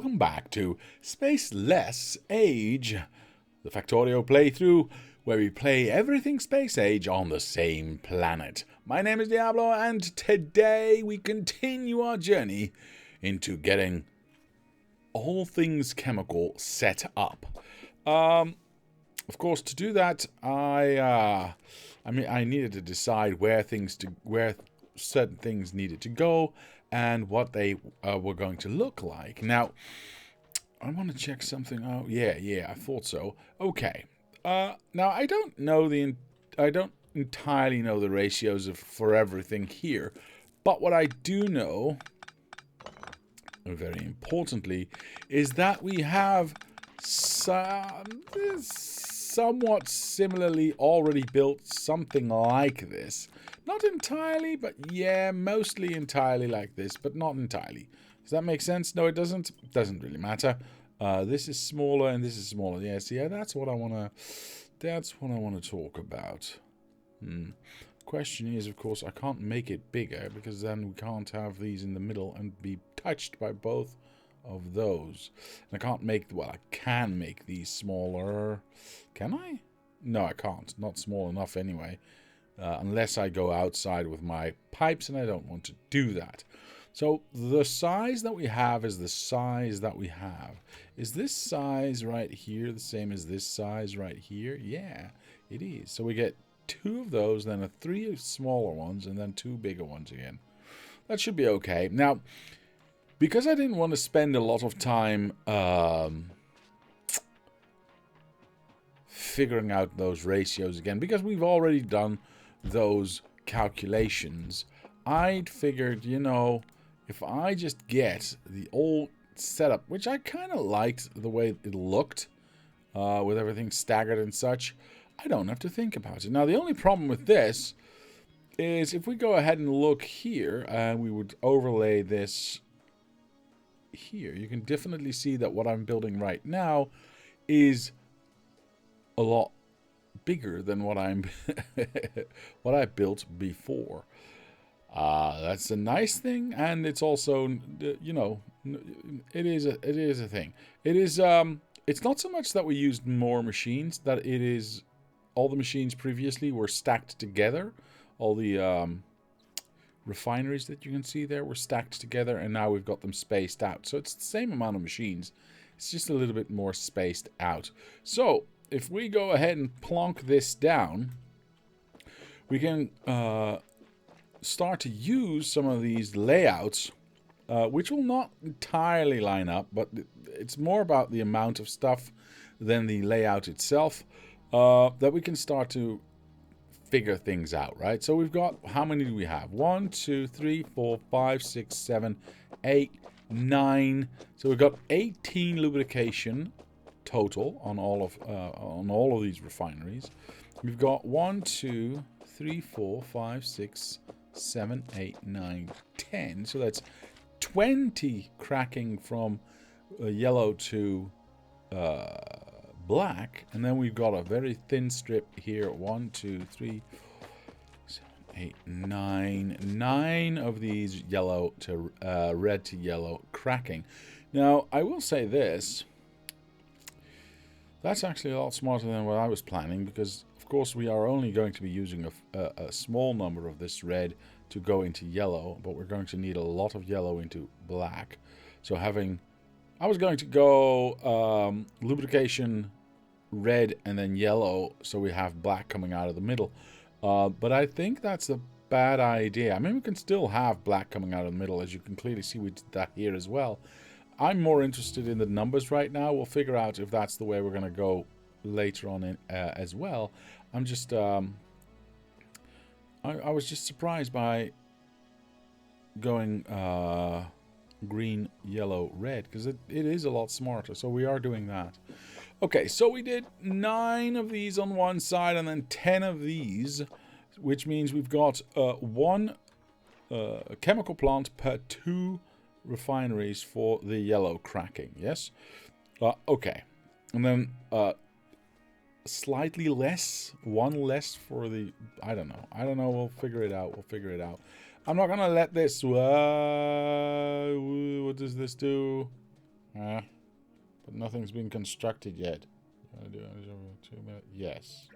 welcome back to Spaceless Age, the Factorio playthrough, where we play everything Space Age on the same planet. My name is Diablo, and today we continue our journey into getting all things chemical set up. Of course, to do that, I needed to decide where certain things needed to go and what they were going to look like. Now, I want to check something out. Yeah, I thought so. Okay. Now I don't entirely know the ratios for everything here, but what I do know, very importantly, is that we have somewhat similarly already built something like this. Not entirely, but yeah, mostly entirely like this, but not entirely. Does that make sense? No, it doesn't. It doesn't really matter. This is smaller and this is smaller. Yes, yeah, that's what I wanna talk about. Question is, of course, I can't make it bigger because then we can't have these in the middle and be touched by both of those. And I can't make, well, I can make these smaller. Can I? No, I can't. Not small enough anyway. Unless I go outside with my pipes, and I don't want to do that. So the size that we have is the size that we have. Is this size right here the same as this size right here? Yeah, it is. So we get 2 of those, then 3 smaller ones, and then 2 bigger ones again. That should be okay. Now, because I didn't want to spend a lot of time figuring out those ratios again, because we've already done those calculations, I'd figured, you know, if I just get the old setup, which I kind of liked the way it looked, with everything staggered and such, I don't have to think about it. Now, the only problem with this is if we go ahead and look here, and we would overlay this here, you can definitely see that what I'm building right now is a lot bigger than what what I built before. That's a nice thing, and it's also, you know, it is a thing. It is it's not so much that we used more machines, that it is all the machines previously were stacked together. All the refineries that you can see there were stacked together, and now we've got them spaced out. So it's the same amount of machines. It's just a little bit more spaced out. So if we go ahead and plonk this down, we can start to use some of these layouts, which will not entirely line up, but it's more about the amount of stuff than the layout itself, that we can start to figure things out, right? So we've got, how many do we have? 1, 2, 3, 4, 5, 6, 7, 8, 9. So we've got 18 lubrication total on all of these refineries. We've got 1, 2, 3, 4, 5, 6, 7, 8, 9, 10. So that's 20 cracking from yellow to black, and then we've got a very thin strip here. 1, 2, 3, 7, 8, 9. 9 of these yellow to red to yellow cracking. Now, I will say this. That's actually a lot smarter than what I was planning, because, of course, we are only going to be using a small number of this red to go into yellow, but we're going to need a lot of yellow into black. So I was going to go lubrication red and then yellow, so we have black coming out of the middle. But I think that's a bad idea. I mean, we can still have black coming out of the middle, as you can clearly see we did that here as well. I'm more interested in the numbers right now. We'll figure out if that's the way we're going to go later on as well. I'm just, I was just surprised by going green, yellow, red, because it is a lot smarter. So we are doing that. Okay, so we did 9 of these on one side and then 10 of these, which means we've got 1 chemical plant per 2 refineries for the yellow cracking. Yes? Okay. And then slightly less, 1 less for the, I don't know, we'll figure it out. I'm not gonna let this, what does this do? But nothing's been constructed yet. 2 minutes. Yes.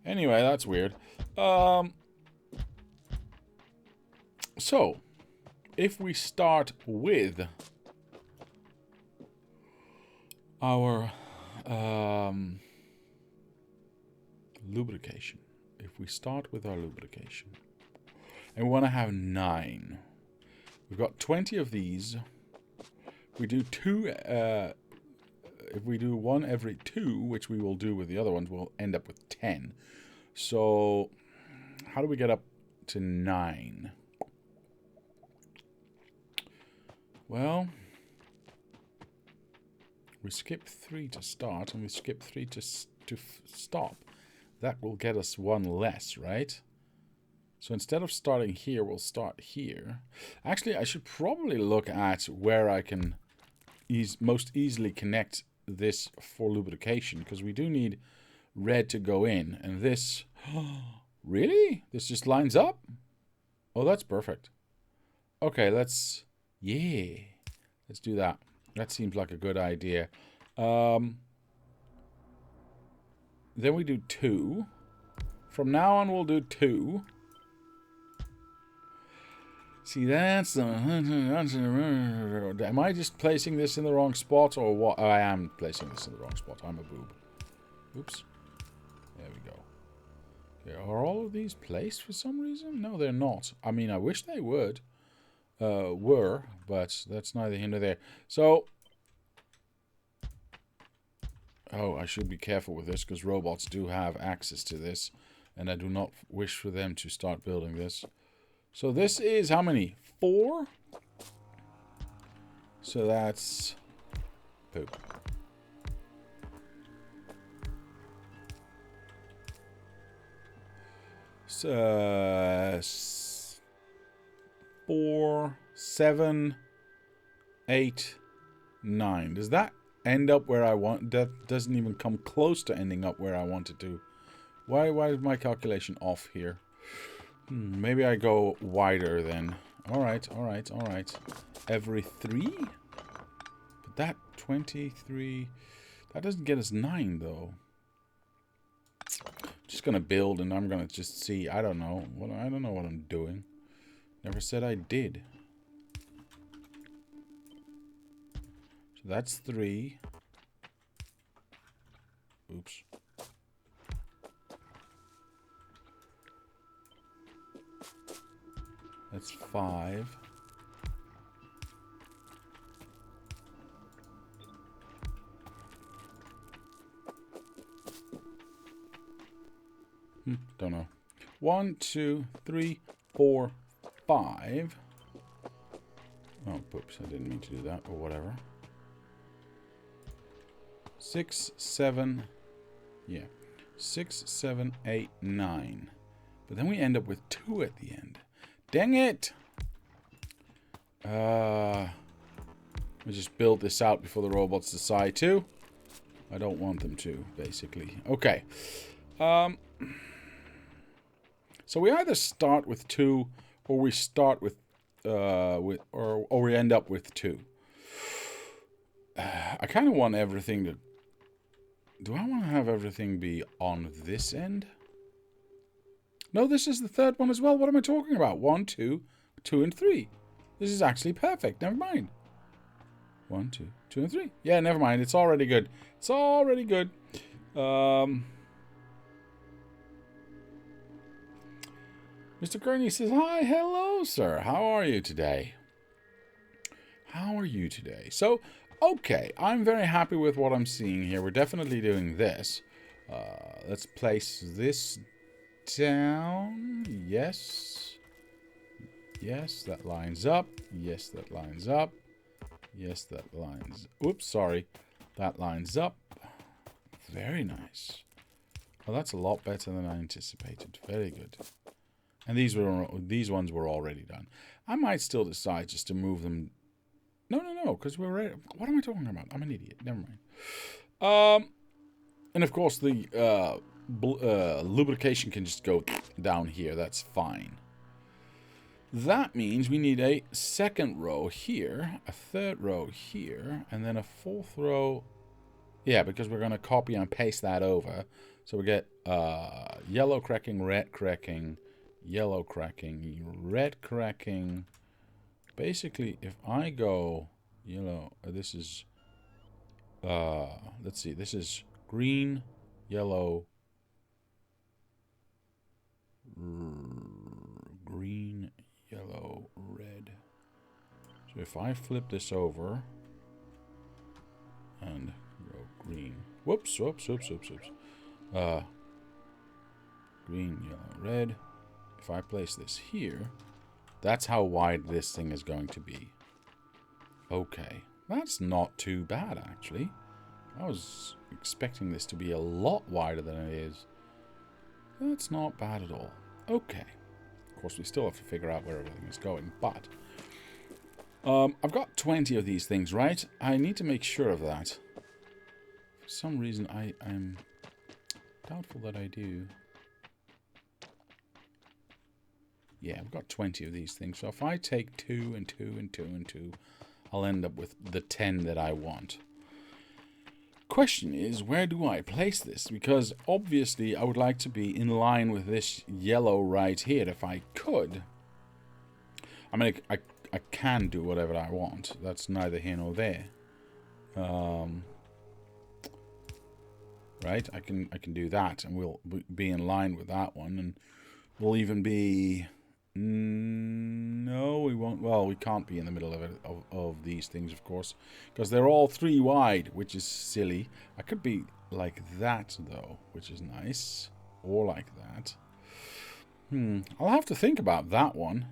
Anyway, that's weird. So, if we start with our lubrication. If we start with our lubrication. And we want to have 9. We've got 20 of these. We do 2... if we do 1 every 2, which we will do with the other ones, we'll end up with 10. So, how do we get up to 9? Well, we skip 3 to start, and we skip 3 to stop. That will get us 1 less, right? So instead of starting here, we'll start here. Actually, I should probably look at where I can most easily connect this for lubrication, because we do need red to go in. And this... Really? This just lines up? Oh, that's perfect. Okay, let's... Yeah. Let's do that. That seems like a good idea. Then we do 2. From now on, we'll do 2. See, that's the... Am I just placing this in the wrong spot, or what? Oh, I am placing this in the wrong spot. I'm a boob. Oops. There we go. Okay, are all of these placed for some reason? No, they're not. I mean, I wish they would. Were, but that's neither here nor there. So... Oh, I should be careful with this, because robots do have access to this. And I do not wish for them to start building this. So this is how many? 4? So that's... Poop. So, 4, 7, 8, 9. Does that end up where I want? That doesn't even come close to ending up where I want it to. Why is my calculation off here? Maybe I go wider then. Alright. Every 3? But that 23... That doesn't get us 9 though. Just gonna build and I'm gonna just see. I don't know. I don't know what I'm doing. Never said I did. So that's 3. Oops. That's 5. Don't know. 1, 2, 3, 4, 5. Oh, whoops, I didn't mean to do that, or whatever. 6, 7, yeah. 6, 7, 8, 9. But then we end up with 2 at the end. Dang it! Let me just build this out before the robots decide to. I don't want them to, basically. Okay. So we either start with 2, or we start with, or we end up with 2. I kind of want everything to... Do I want to have everything be on this end? No, this is the third one as well. What am I talking about? 1, 2, 2, and 3. This is actually perfect. Never mind. 1, 2, 2, and 3. Yeah, never mind. It's already good. It's already good. Mr. Kearney says, hi, hello, sir. How are you today? How are you today? So, okay, I'm very happy with what I'm seeing here. We're definitely doing this. Let's place this down. Yes. Yes, that lines up. Yes, that lines up. Yes, that lines... Oops, sorry. That lines up. Very nice. Well, that's a lot better than I anticipated. Very good. And these ones were already done. I might still decide just to move them. No, because we're ready. What am I talking about? I'm an idiot. Never mind. And of course the lubrication can just go down here. That's fine. That means we need a second row here, a third row here, and then a fourth row. Yeah, because we're going to copy and paste that over. So we get yellow cracking, red cracking, yellow cracking, red cracking. Basically, if I go yellow, this is, let's see, this is green, yellow, green, yellow, red. So if I flip this over and go green, whoops, green, yellow, red. If I place this here, that's how wide this thing is going to be. Okay, that's not too bad actually. I was expecting this to be a lot wider than it is. That's not bad at all. Okay. Of course, we still have to figure out where everything is going, but I've got 20 of these things, right? I need to make sure of that. For some reason, I'm doubtful that I do. Yeah, I've got 20 of these things. So if I take 2 and 2 and 2 and 2, I'll end up with the 10 that I want. Question is, where do I place this? Because obviously I would like to be in line with this yellow right here if I could. I mean, I can do whatever I want. That's neither here nor there. Right? I can do that, and we'll be in line with that one, and we'll even be. No, we won't. Well, we can't be in the middle of these things, of course, because they're all 3 wide, which is silly. I could be like that though, which is nice, or like that. I'll have to think about that one.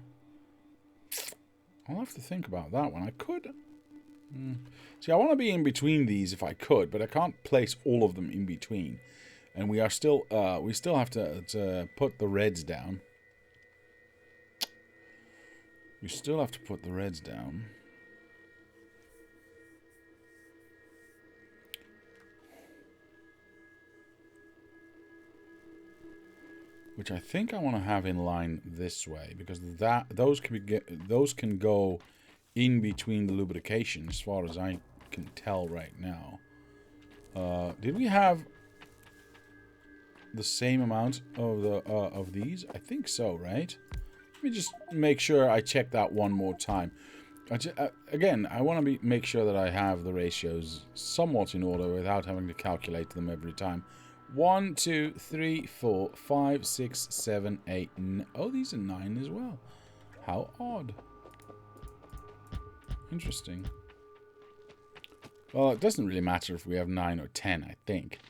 I could. See, I want to be in between these if I could, but I can't place all of them in between. And we are still, we still have to put the reds down. Which I think I want to have in line this way, because those can go in between the lubrication, as far as I can tell right now. Did we have the same amount of these? I think so, right? Let me just make sure I check that one more time. Again, I want to make sure that I have the ratios somewhat in order without having to calculate them every time. 1, 2, 3, 4, 5, 6, 7, 8. Oh, these are 9 as well. How odd. Interesting. Well, it doesn't really matter if we have 9 or 10, I think.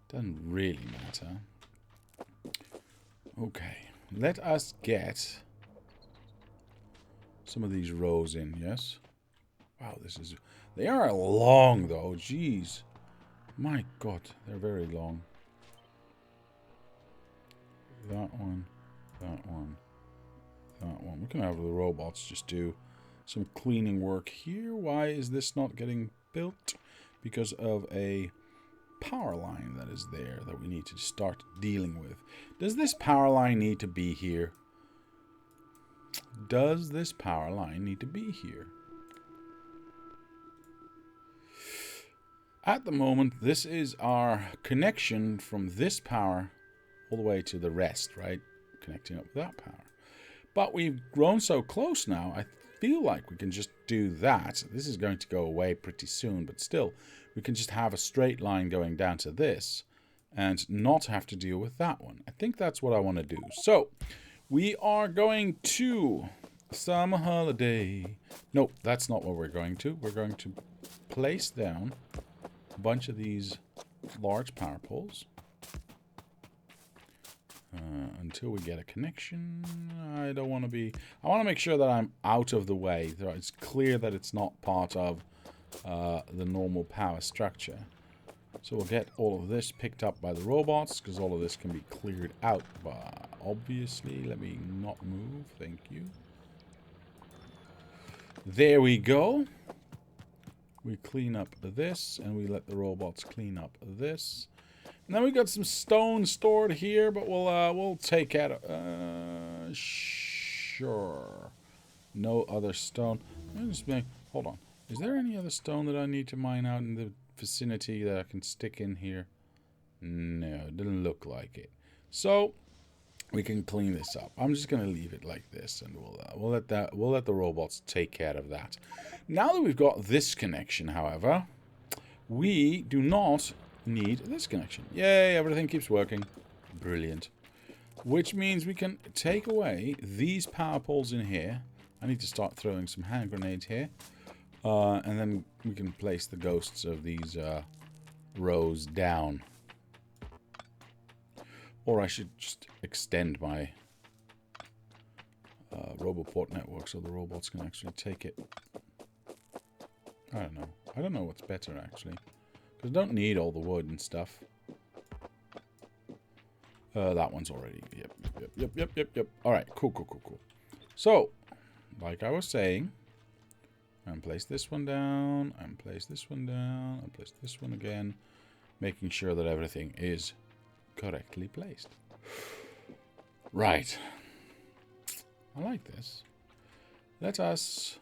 Doesn't really matter. Okay. Let us get some of these rows in, yes? Wow, they are long though, jeez. My god, they're very long. That one, that one, that one. We can have the robots just do some cleaning work here. Why is this not getting built? Because of a power line that is there that we need to start dealing with. Does this power line need to be here? Does this power line need to be here? At the moment, this is our connection from this power all the way to the rest, right? Connecting up with that power. But we've grown so close now, I feel like we can just do that. This is going to go away pretty soon, but still, we can just have a straight line going down to this and not have to deal with that one. I think that's what I want to do. So, we are going to summer holiday. Nope, that's not what we're going to. We're going to place down a bunch of these large power poles until we get a connection. I don't want to be... I want to make sure that I'm out of the way. So it's clear that it's not part of the normal power structure. So we'll get all of this picked up by the robots, because all of this can be cleared out. But obviously, let me not move. Thank you. There we go. We clean up this, and we let the robots clean up this. And then we got some stone stored here, but we'll take it. Sure. No other stone. Hold on. Is there any other stone that I need to mine out in the vicinity that I can stick in here? No, it didn't look like it. So we can clean this up. I'm just gonna leave it like this, and we'll let the robots take care of that. Now that we've got this connection, however, we do not need this connection. Yay! Everything keeps working. Brilliant. Which means we can take away these power poles in here. I need to start throwing some hand grenades here, and then we can place the ghosts of these rows down. Or I should just extend my Roboport network so the robots can actually take it. I don't know. I don't know what's better, actually. Because I don't need all the wood and stuff. That one's already... Yep. Alright, cool. So, like I was saying, and place this one down, and place this one down, and place this one again, making sure that everything is correctly placed. Right. I like this. Let us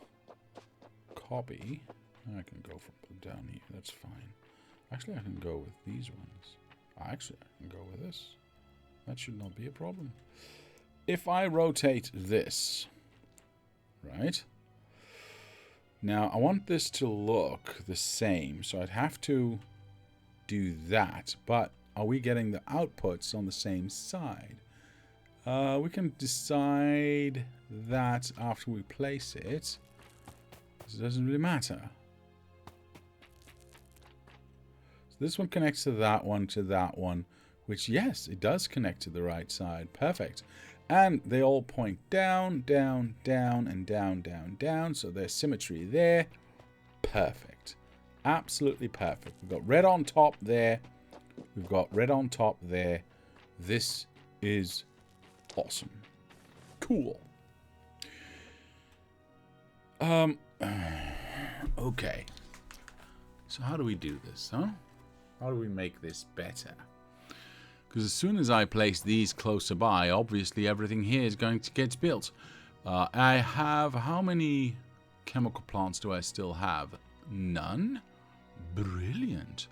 copy. I can go from down here. That's fine. Actually, I can go with these ones. Actually, I can go with this. That should not be a problem. If I rotate this, right? Now, I want this to look the same, so I'd have to do that. But are we getting the outputs on the same side? We can decide that after we place it. It doesn't really matter. So this one connects to that one, which, yes, it does connect to the right side. Perfect. And they all point down, down, down, and down, down, down. So there's symmetry there. Perfect. Absolutely perfect. We've got red on top there. We've got red on top there. This is awesome. Cool. Okay. So how do we do this, huh? How do we make this better? Because as soon as I place these closer by, obviously everything here is going to get built. I have... How many chemical plants do I still have? None? Brilliant.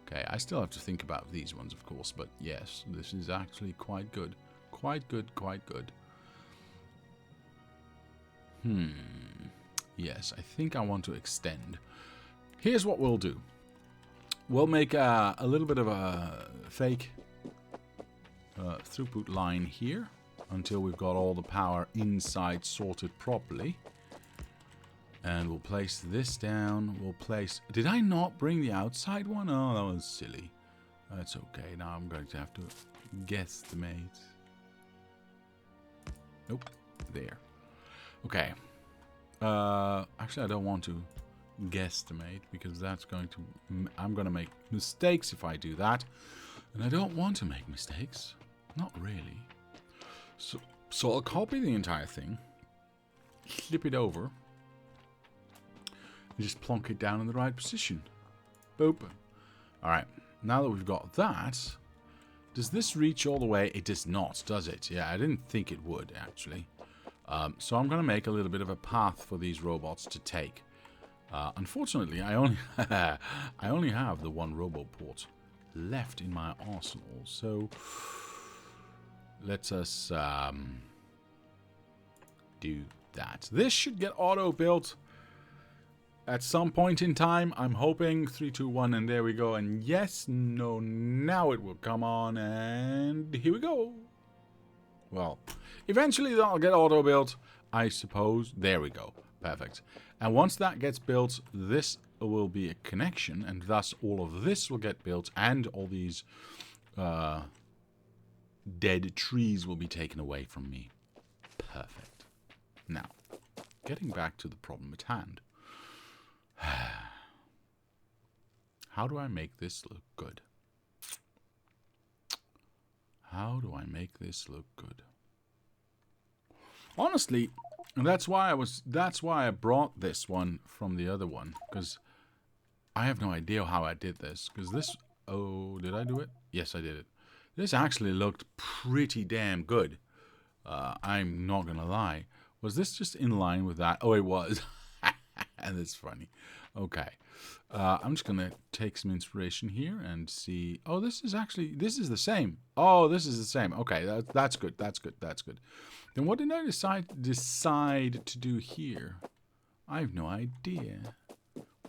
Okay, I still have to think about these ones, of course, but yes, this is actually quite good. Quite good. Yes, I think I want to extend. Here's what we'll do. We'll make a little bit of a fake throughput line here until we've got all the power inside sorted properly. And we'll place this down. We'll place... Did I not bring the outside one? Oh, that was silly. That's okay. Now I'm going to have to guesstimate. Nope. There. Okay. Actually, I don't want to guesstimate because that's going to... I'm going to make mistakes if I do that. And I don't want to make mistakes. Not really. So I'll copy the entire thing. Flip it over. And just plonk it down in the right position. Boop. Alright. Now that we've got that... Does this reach all the way? It does not, does it? Yeah, I didn't think it would, actually. So I'm going to make a little bit of a path for these robots to take. Unfortunately, I only have the one Roboport left in my arsenal. So let us do that. This should get auto-built at some point in time. I'm hoping 3, 2, 1, and there we go. And yes, no, now it will come on, and here we go. Well, eventually that'll get auto-built, I suppose. There we go. Perfect. And once that gets built, this will be a connection, and thus all of this will get built, and all these dead trees will be taken away from me. Perfect. Now, getting back to the problem at hand. How do I make this look good? How do I make this look good? Honestly, that's why I brought this one from the other one, because I have no idea how I did this. Because this, oh, did I do it? Yes, I did it. This actually looked pretty damn good. I'm not gonna lie. Was this just in line with that? Oh, it was. And it's funny. Okay. I'm just going to take some inspiration here and see. Oh, this is the same. Oh, this is the same. Okay, that's good. That's good. That's good. Then what did I decide to do here? I have no idea.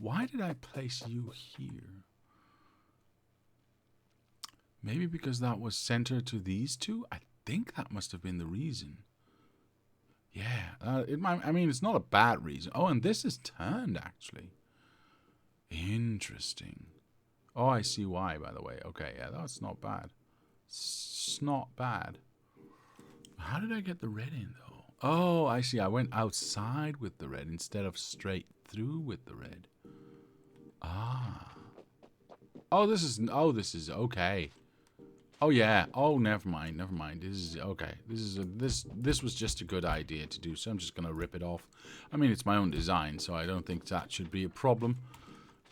Why did I place you here? Maybe because that was centered to these two? I think that must have been the reason. Yeah, I mean, it's not a bad reason. Oh, and this is turned, actually. Interesting. Oh, I see why, by the way. Okay, yeah, that's not bad. It's not bad. How did I get the red in, though? Oh, I see. I went outside with the red instead of straight through with the red. Ah. Oh, this is okay. Oh yeah. Oh, never mind. Never mind. This is okay. This was just a good idea to do. So I'm just gonna rip it off. I mean, it's my own design, so I don't think that should be a problem.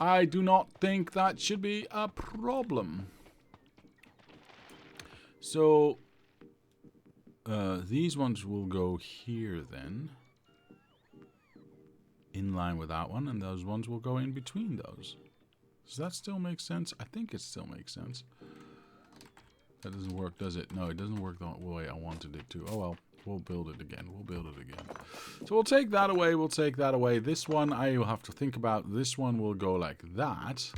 I do not think that should be a problem. So these ones will go here then, in line with that one, and those ones will go in between those. Does that still make sense? I think it still makes sense. That doesn't work, does it? No, it doesn't work the way I wanted it to. Oh well, we'll build it again. We'll build it again. So we'll take that away. We'll take that away. This one I will have to think about. This one will go like that,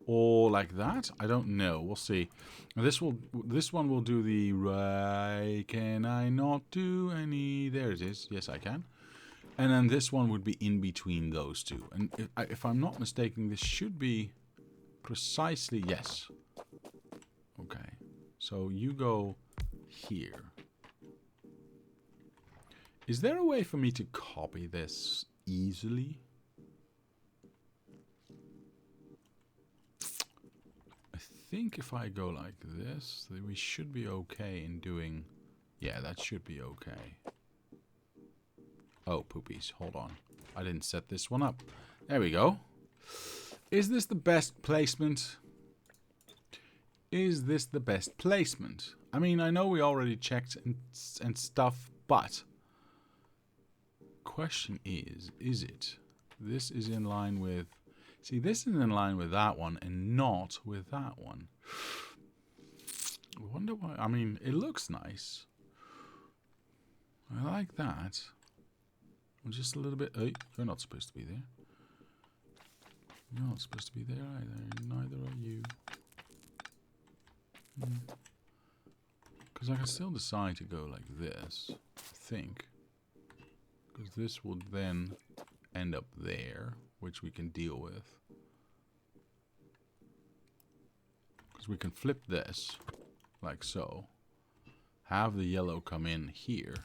or like that. I don't know. We'll see. This one will do the right. Can I not do any? There it is. Yes, I can. And then this one would be in between those two. And if I'm not mistaken, this should be precisely yes. Okay. So you go here. Is there a way for me to copy this easily? I think if I go like this, then we should be okay in doing... Yeah, that should be okay. Oh, poopies. Hold on. I didn't set this one up. There we go. Is this the best placement? Is this the best placement? I mean, I know we already checked and stuff, but... Question is it? This is in line with... See, this is in line with that one and not with that one. I wonder why... I mean, it looks nice. I like that. I'm just a little bit... Hey, you're not supposed to be there. You're not supposed to be there either. Neither are you. Because I can still decide to go like this, I think. Because this will then end up there, which we can deal with. Because we can flip this, like so. Have the yellow come in here,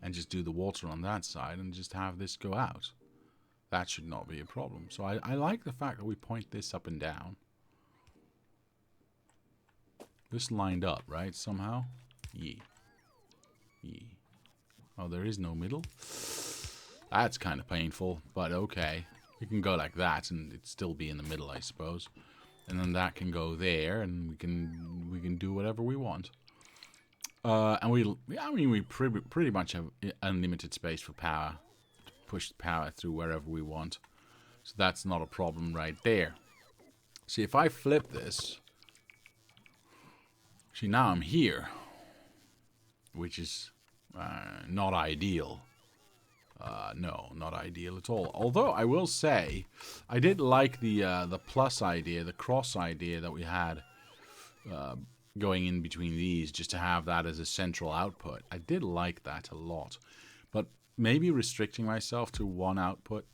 and just do the water on that side, and just have this go out. That should not be a problem. So I like the fact that we point this up and down. This lined up, right, somehow? Yeah. Yeah. Oh, there is no middle? That's kind of painful, but okay. We can go like that, and it'd still be in the middle, I suppose. And then that can go there, and we can do whatever we want. And we pretty much have unlimited space for power. To push power through wherever we want. So that's not a problem right there. See, if I flip this... See, now I'm here. Which is not ideal. No, not ideal at all. Although, I will say, I did like the plus idea, the cross idea that we had going in between these, just to have that as a central output. I did like that a lot. But maybe restricting myself to one output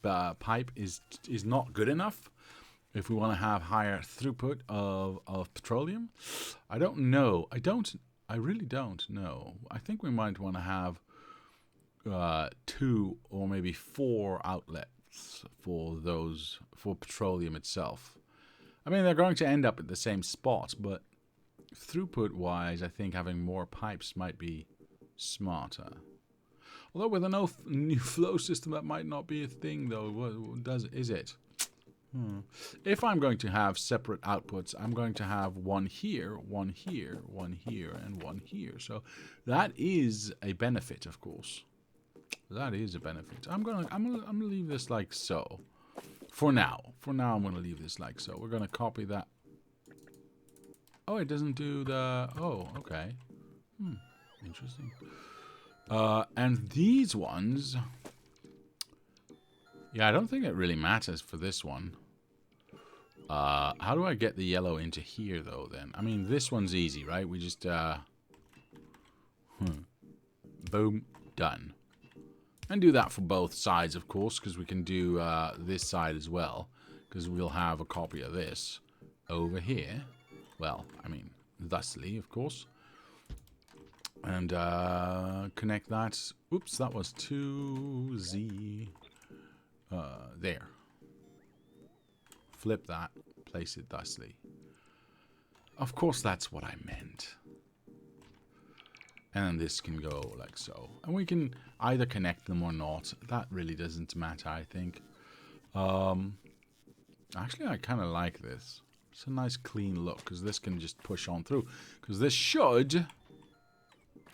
pipe is not good enough if we want to have higher throughput of petroleum. I don't know. I really don't know. I think we might want to have 2 or maybe 4 outlets for petroleum itself. I mean, they're going to end up at the same spot, but throughput wise, I think having more pipes might be smarter. Although with a new flow system, that might not be a thing, though. Is it? If I'm going to have separate outputs, I'm going to have one here, one here, one here, and one here. So that is a benefit, of course. That is a benefit. I'm gonna leave this like so. For now. For now, I'm gonna leave this like so. We're gonna copy that. Oh, it doesn't do the... Oh, okay. Interesting. And these ones... Yeah, I don't think it really matters for this one. How do I get the yellow into here, though, then? I mean, this one's easy, right? We just... Boom. Done. And do that for both sides, of course, because we can do this side as well. Because we'll have a copy of this over here. Well, I mean, thusly, of course. And connect that. Oops, that was 2Z. There. Flip that. Place it thusly. Of course, that's what I meant. And then this can go like so. And we can either connect them or not. That really doesn't matter, I think. Actually, I kind of like this. It's a nice clean look, because this can just push on through. Because this should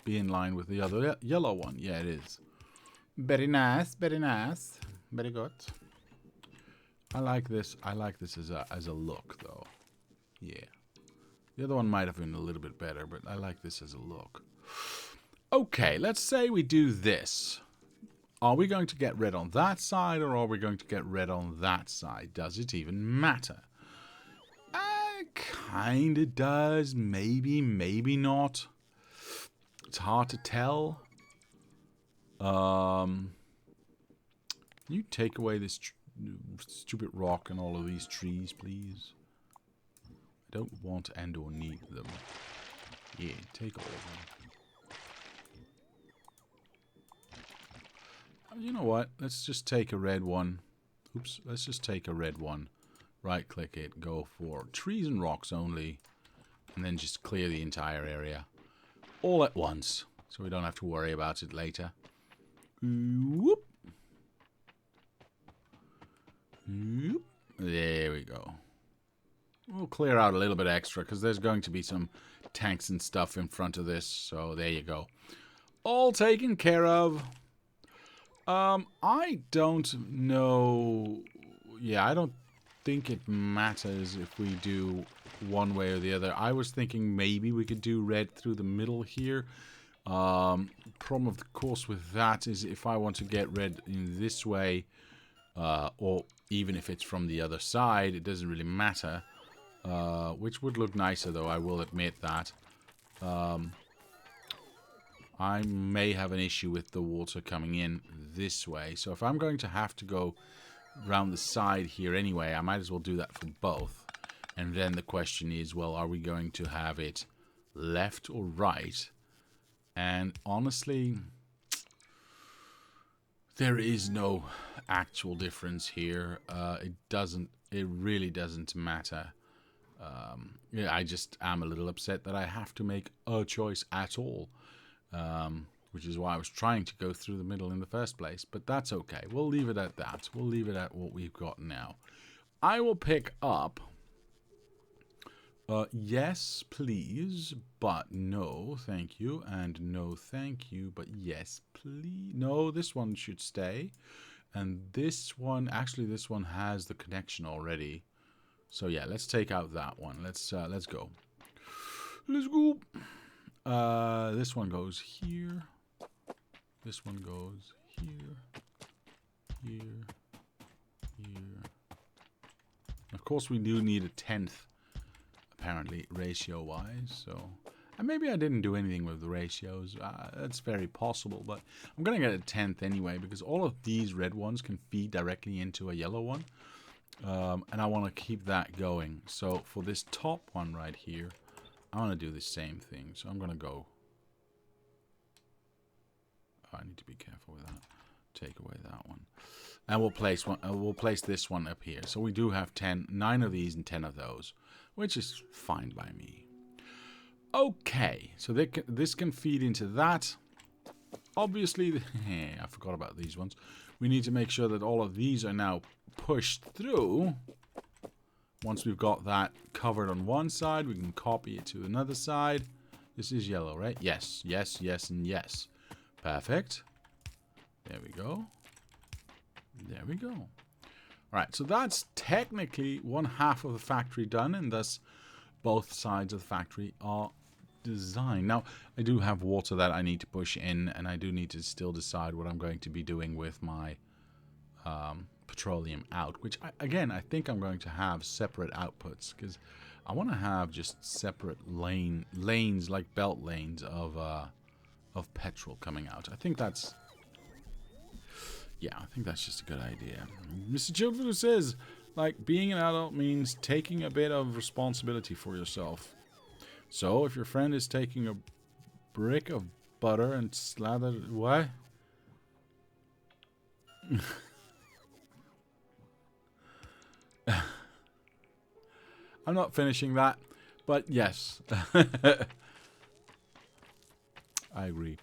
be in line with the other yellow one. Yeah, it is. Very nice, very nice. Very good. I like this. I like this as a look, though. Yeah. The other one might have been a little bit better, but I like this as a look. Okay, let's say we do this. Are we going to get red on that side, or are we going to get red on that side? Does it even matter? Kinda does. Maybe, maybe not. It's hard to tell. You take away this stupid rock and all of these trees, please. I don't want and or need them. Yeah, take all of them. You know what? Let's just take a red one. Oops. Let's just take a red one. Right click it. Go for trees and rocks only. And then just clear the entire area. All at once. So we don't have to worry about it later. Whoop. Whoop. There we go. We'll clear out a little bit extra because there's going to be some tanks and stuff in front of this. So there you go. All taken care of. I don't know. Yeah, I don't think it matters if we do one way or the other. I was thinking maybe we could do red through the middle here. Problem of course with that is if I want to get red in this way, or even if it's from the other side, it doesn't really matter. Which would look nicer though, I will admit that. I may have an issue with the water coming in this way. So if I'm going to have to go around the side here anyway, I might as well do that for both. And then the question is, well, are we going to have it left or right? And honestly, there is no actual difference here. It really doesn't matter. Yeah, I just am a little upset that I have to make a choice at all. Which is why I was trying to go through the middle in the first place. But that's okay. We'll leave it at that. We'll leave it at what we've got now. I will pick up... yes, please. But no, thank you. And no, thank you. But yes, please. No, this one should stay. And this one... Actually, this one has the connection already. So yeah, let's take out that one. Let's go. Let's go. This one goes here. This one goes here. Here. Here. Of course, we do need a 10th, apparently, ratio-wise. So, and maybe I didn't do anything with the ratios. That's very possible, but I'm going to get a 10th anyway, because all of these red ones can feed directly into a yellow one. And I want to keep that going. So, for this top one right here, I want to do the same thing. So, I'm going to go... I need to be careful with that. Take away that one. And we'll place one. We'll place this one up here. So we do have 9 of these and 10 of those, which is fine by me. Okay, so this can feed into that. Obviously, I forgot about these ones. We need to make sure that all of these are now pushed through. Once we've got that covered on one side, we can copy it to another side. This is yellow, right? Yes, yes, yes, and yes. Perfect. There we go. There we go. All right, so that's technically one half of the factory done, and thus both sides of the factory are designed. Now, I do have water that I need to push in, and I do need to still decide what I'm going to be doing with my petroleum out, which, I think I'm going to have separate outputs, because I want to have just separate lanes, like belt lanes of petrol coming out. I think that's... Yeah, I think that's just a good idea. Mr. Children says, like, being an adult means taking a bit of responsibility for yourself. So, if your friend is taking a brick of butter and slathered... What? I'm not finishing that, but yes. I agree.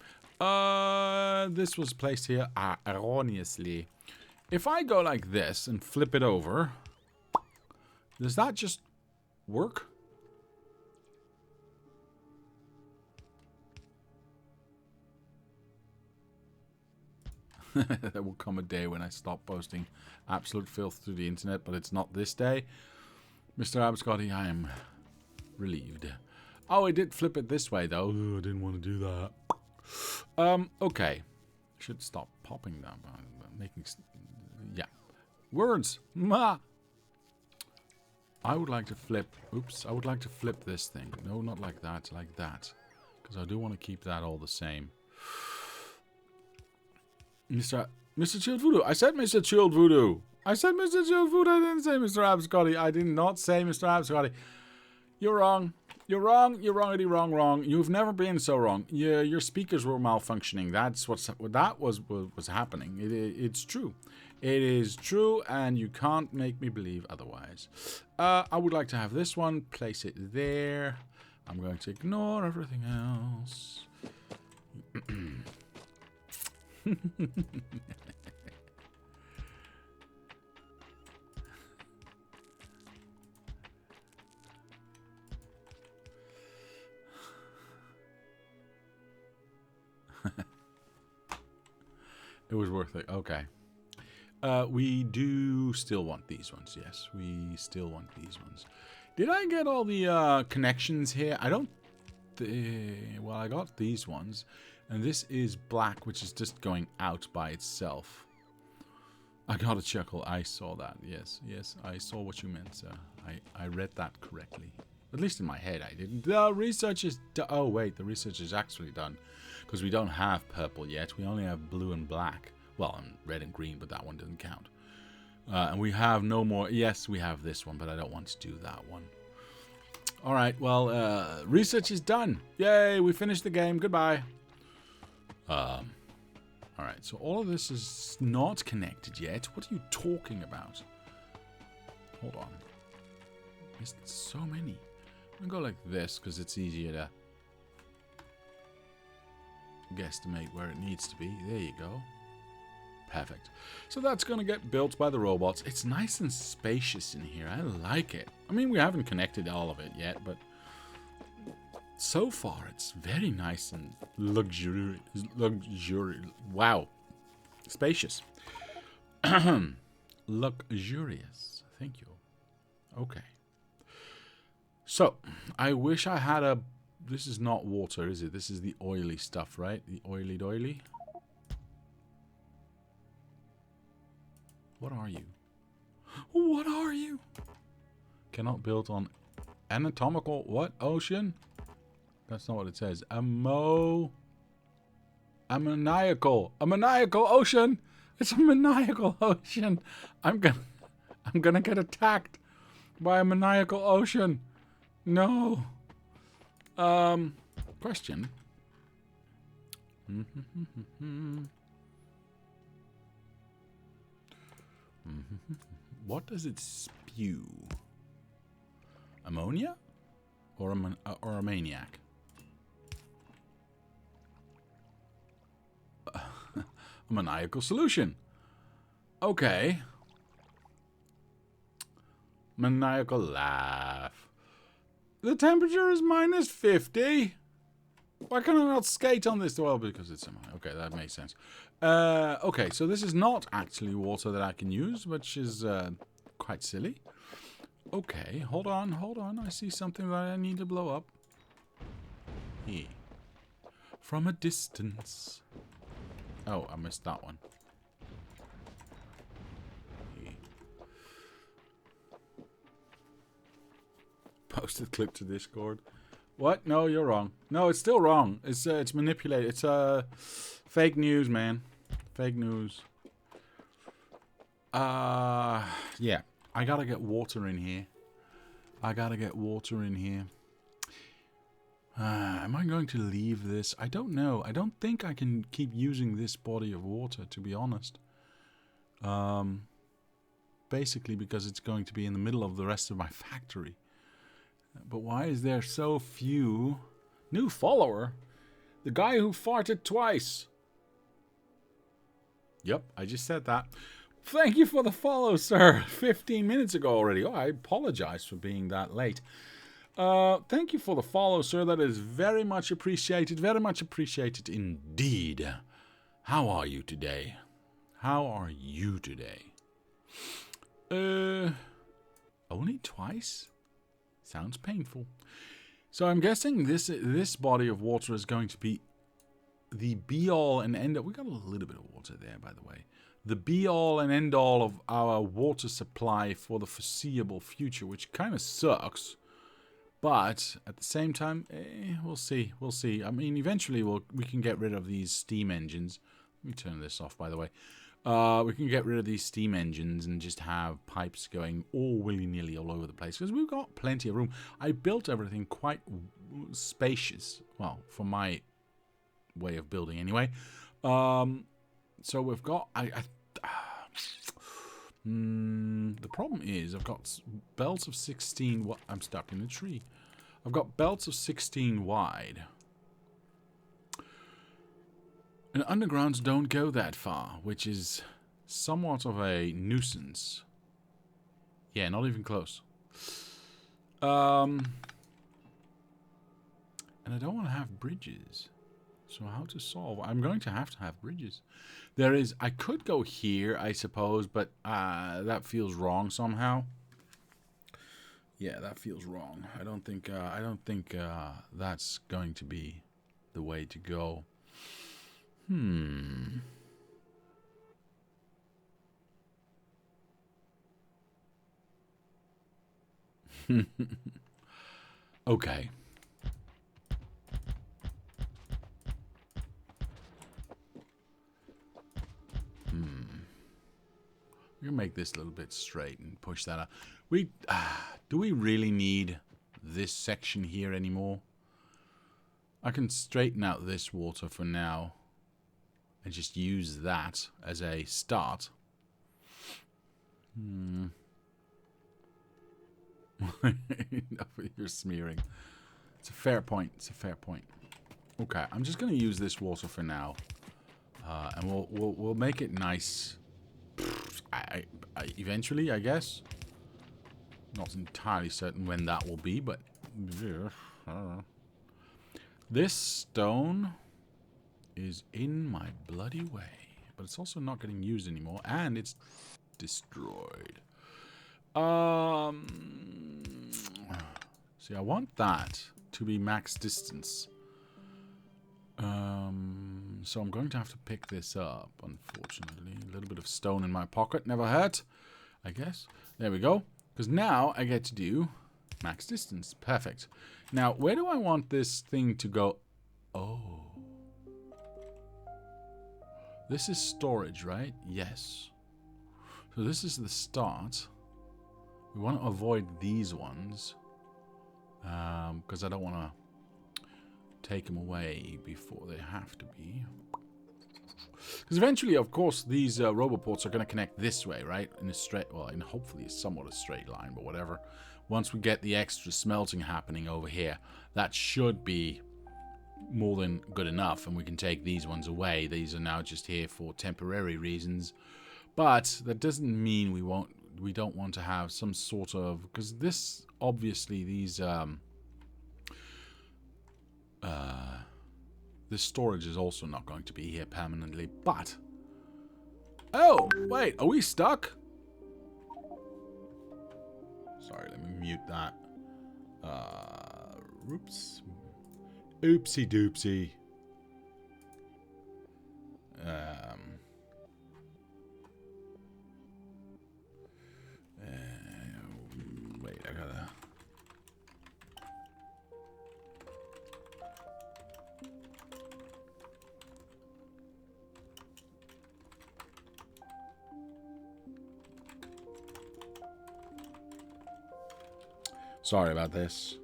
This was placed here erroneously. If I go like this and flip it over, does that just work? There will come a day when I stop posting absolute filth to the internet, but it's not this day. Mr. Abscotty, I am relieved. Oh, I did flip it this way, though. Ooh, I didn't want to do that. Okay. Should stop popping them. Making... Yeah. Words. Ma. I would like to flip... Oops. I would like to flip this thing. No, not like that. Like that. Because I do want to keep that all the same. Mr. Chilled Voodoo. I said Mr. Chilled Voodoo. I said Mr. Chilled Voodoo. I didn't say Mr. Abscotty. I did not say Mr. Abscotty. You're wrong. You're wrong. You're wrongity wrong. You've never been so wrong. Your speakers were malfunctioning. That's what was happening. It's true. It is true, and you can't make me believe otherwise. I would like to have this one. Place it there. I'm going to ignore everything else. It was worth it. Okay. We do still want these ones. Yes, we still want these ones. Did I get all the connections here? I don't... well, I got these ones. And this is black, which is just going out by itself. I got a chuckle. I saw that. Yes, I saw what you meant, sir. I read that correctly. At least in my head, I didn't. The research is... Oh, wait. The research is actually done. Because we don't have purple yet. We only have blue and black. Well, and red and green, but that one doesn't count. And we have no more... Yes, we have this one, but I don't want to do that one. All right, well, research is done. Yay, we finished the game. Goodbye. All right, so all of this is not connected yet. What are you talking about? Hold on. There's so many. I'm going to go like this because it's easier to guesstimate where it needs to be. There you go. Perfect. So that's going to get built by the robots. It's nice and spacious in here. I like it. I mean, we haven't connected all of it yet, but so far it's very nice and luxurious. Wow. Spacious. Luxurious. Thank you. Okay. So, I wish I had a... This is not water, is it? This is the oily stuff, right? The oily doily. What are you? What are you? Cannot build on anatomical... What? Ocean? That's not what it says. A maniacal. A maniacal ocean. It's a maniacal ocean. I'm gonna get attacked by a maniacal ocean. No. Question. What does it spew? Ammonia? Or a maniac? A maniacal solution. Okay. Maniacal laugh. The temperature is -50. Why can I not skate on this? Well, because it's semi. Okay, that makes sense. Okay, so this is not actually water that I can use, which is quite silly. Okay, hold on, hold on. I see something that I need to blow up. Here. From a distance. Oh, I missed that one. Here. Posted clip to Discord. What? No, you're wrong. No, it's still wrong. It's manipulated. It's fake news, man. Fake news. Yeah. I gotta get water in here. Am I going to leave this? I don't know. I don't think I can keep using this body of water, to be honest. Basically because it's going to be in the middle of the rest of my factory. But why is there so few? New follower? The guy who farted twice. Yep, I just said that. Thank you for the follow, sir. 15 minutes ago already. Oh, I apologize for being that late. Thank you for the follow, sir. That is very much appreciated. Very much appreciated indeed. How are you today? How are you today? Only twice? Sounds painful. So I'm guessing this body of water is going to be the be-all and end-all. We got a little bit of water there, by the way. The be-all and end-all of our water supply for the foreseeable future, which kind of sucks. But at the same time, we'll see. We'll see. I mean, eventually we can get rid of these steam engines. Let me turn this off, by the way. We can get rid of these steam engines and just have pipes going all willy-nilly all over the place. Because we've got plenty of room. I built everything quite spacious. Well, for my way of building anyway. So we've got... the problem is I've got belts of 16... I'm stuck in a tree. I've got belts of 16 wide. And undergrounds don't go that far, which is somewhat of a nuisance. Yeah, not even close. And I don't want to have bridges. So how to solve? I'm going to have bridges. There is... I could go here, I suppose, but that feels wrong somehow. Yeah, that feels wrong. I don't think that's going to be the way to go. Okay. We're gonna make this a little bit straight and push that up. Do we really need this section here anymore? I can straighten out this water for now and just use that as a start. You're smearing. It's a fair point. It's a fair point. Okay, I'm just gonna use this water for now, and we'll make it nice. Eventually, I guess. Not entirely certain when that will be, but yeah, I don't know. This stone is in my bloody way, but it's also not getting used anymore, and it's destroyed. See, I want that to be max distance. So I'm going to have to pick this up, unfortunately. A little bit of stone in my pocket, never hurt, I guess. There we go. Because now I get to do max distance. Perfect. Now, where do I want this thing to go? Oh. This is storage, right? Yes. So this is the start. We want to avoid these ones. Because I don't want to take them away before they have to be. Because eventually, of course, these roboports are going to connect this way, right? In a straight, well, in hopefully somewhat a straight line, but whatever. Once we get the extra smelting happening over here, that should be more than good enough, and we can take these ones away. These are now just here for temporary reasons, but that doesn't mean we don't want to have some sort of, because this obviously these this storage is also not going to be here permanently, but... Oh, wait, are we stuck? Sorry, let me mute that. Oops. Oopsie doopsie. Wait, I gotta... Sorry about this.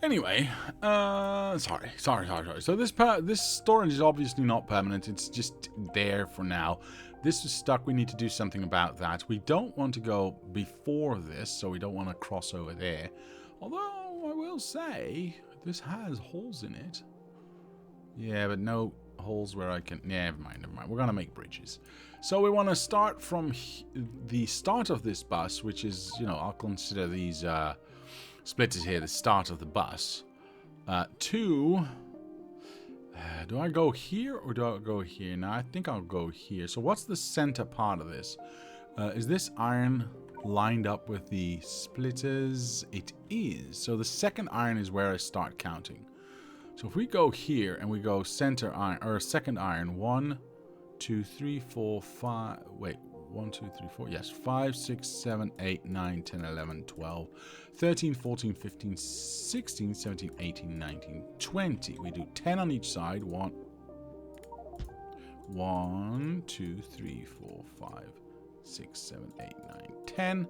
Anyway, sorry. So this storage is obviously not permanent. It's just there for now. This is stuck. We need to do something about that. We don't want to go before this, so we don't want to cross over there. Although, I will say, this has holes in it. Yeah, but no holes where I can... Yeah, never mind. We're going to make bridges. So we want to start from the start of this bus, which is, you know, I'll consider these splitters here the start of the bus, to... do I go here or do I go here? Now, I think I'll go here. So what's the center part of this? Is this iron lined up with the splitters? It is. So the second iron is where I start counting. So if we go here and we go center iron, or second iron, 1, 2, 3, 4, 5, wait, 1, 2, 3, 4, yes, 5, 6, 7, 8, 9, 10, 11, 12, 13, 14, 15, 16, 17, 18, 19, 20. We do 10 on each side. 1, 2, 3, 4, 5, 6, 7, 8, 9, 10.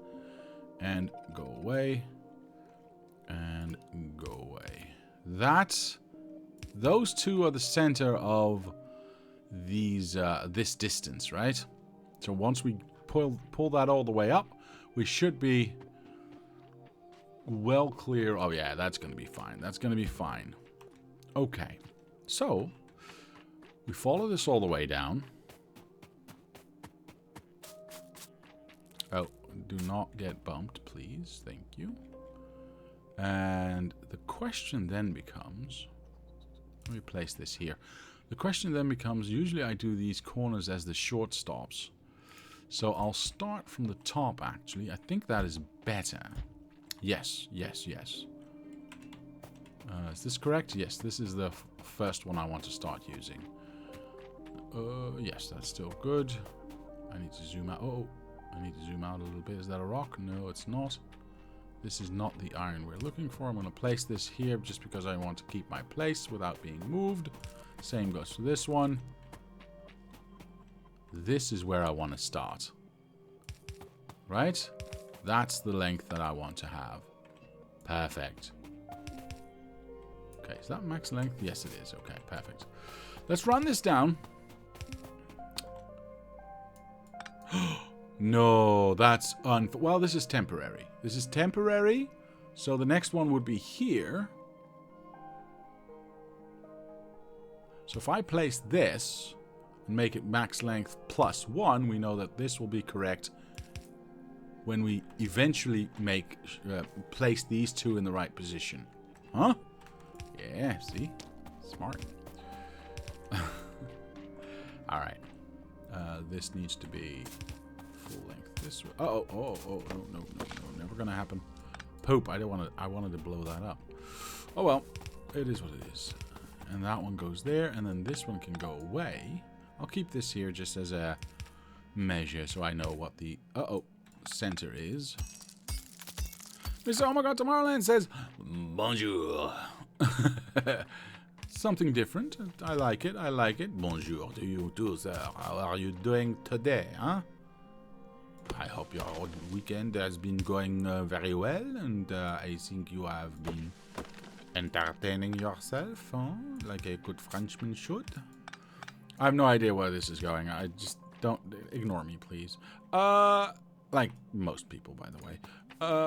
And go away. And go away. Those two are the center of these this distance, right? So once we pull that all the way up, we should be well clear. Oh yeah, that's going to be fine. That's going to be fine. Okay. So we follow this all the way down. Oh, do not get bumped, please. Thank you. And the question then becomes... Let me place this here. The question then becomes, usually I do these corners as the short stops. So I'll start from the top, actually. I think that is better. Yes. Is this correct? Yes, this is the first one I want to start using. Yes, that's still good. I need to zoom out. Oh, I need to zoom out a little bit. Is that a rock? No, it's not. This is not the iron we're looking for. I'm going to place this here just because I want to keep my place without being moved. Same goes for this one. This is where I want to start. Right? That's the length that I want to have. Perfect. Okay, is that max length? Yes, it is. Okay, perfect. Let's run this down. No, that's well, this is temporary. This is temporary. So the next one would be here. So if I place this and make it max length plus 1, we know that this will be correct when we eventually place these two in the right position. Huh? Yeah, see? Smart. Alright. This needs to be full length this way. Oh, no, never gonna happen. Poop, I wanted to blow that up. Oh well, it is what it is. And that one goes there, and then this one can go away. I'll keep this here just as a measure so I know what the center is. Mr. Oh my god, Tomorrowland says bonjour. Something different. I like it. Bonjour to you too, sir. How are you doing today, huh? I hope your weekend has been going very well, and I think you have been entertaining yourself, huh? Like a good Frenchman should. I have no idea where this is going. I just don't... Ignore me, please. Like most people, by the way.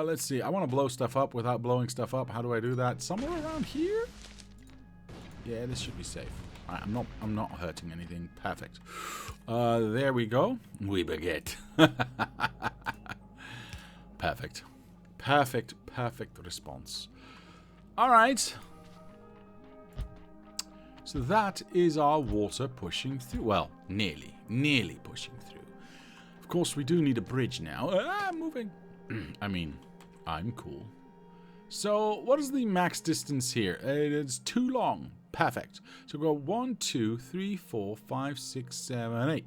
Let's see. I want to blow stuff up without blowing stuff up. How do I do that? Somewhere around here? Yeah, this should be safe. Alright, I'm not hurting anything. Perfect. There we go. We baguette. Perfect. Perfect response. Alright. So that is our water pushing through. Well, nearly pushing through. Of course, we do need a bridge now. Moving. I mean, I'm cool. So, what is the max distance here? It is too long. Perfect. So we go 1, 2, 3, 4, 5, 6, 7, 8.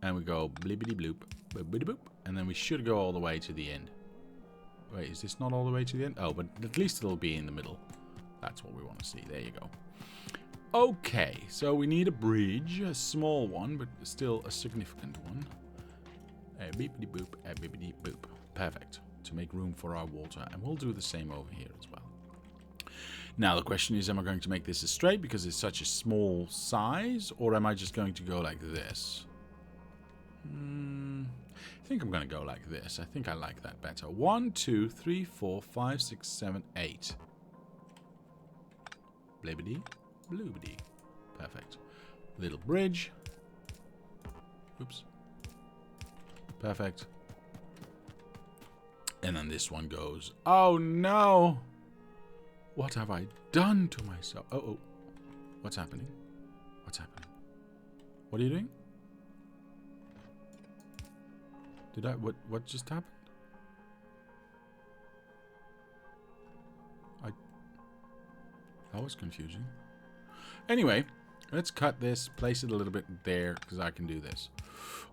And we go blibbity bloop, blibbity boop. And then we should go all the way to the end. Wait, is this not all the way to the end? Oh, but at least it'll be in the middle. That's what we want to see. There you go. Okay, so we need a bridge. A small one, but still a significant one. Beepity boop, beepity boop. Perfect. To make room for our water. And we'll do the same over here as well. Now the question is, am I going to make this a straight because it's such a small size? Or am I just going to go like this? I think I'm going to go like this. I think I like that better. 1, 2, 3, 4, 5, 6, 7, 8. Blibbity, bloobity. Perfect. Little bridge. Oops. Perfect. And then this one goes. Oh no! What have I done to myself? Oh. What's happening? What's happening? What are you doing? What just happened? That was confusing. Anyway, let's cut this, place it a little bit there, because I can do this.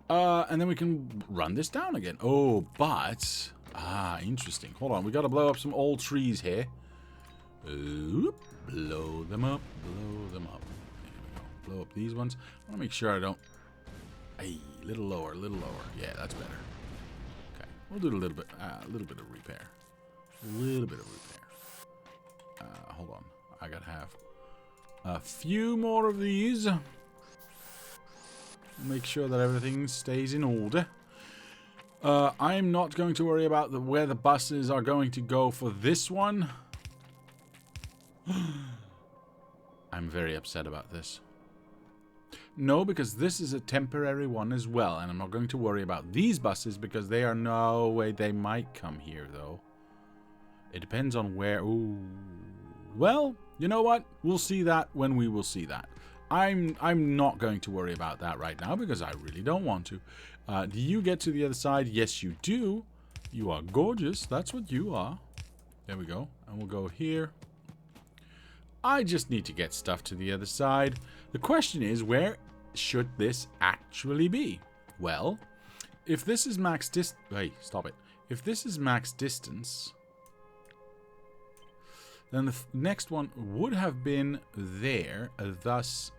And then we can run this down again. Oh, but... interesting. Hold on, we gotta blow up some old trees here. Oop, blow them up, blow them up. There we go. Blow up these ones. I want to make sure I don't... Hey, little lower, little lower. Yeah, that's better. Okay, we'll do a little bit of repair. A little bit of repair. Hold on. I gotta have a few more of these. Make sure that everything stays in order. I'm not going to worry about where the buses are going to go for this one. I'm very upset about this. No, because this is a temporary one as well, and I'm not going to worry about these buses because they are no way. They might come here though. It depends on where. Ooh. Well, you know what? We'll see that when we will see that. I'm not going to worry about that right now because I really don't want to. Do you get to the other side? Yes, you do. You are gorgeous. That's what you are. There we go. And we'll go here. I just need to get stuff to the other side. The question is, where should this actually be? Well, if this is max distance... Hey, stop it. If this is max distance... then the next one would have been there, thus...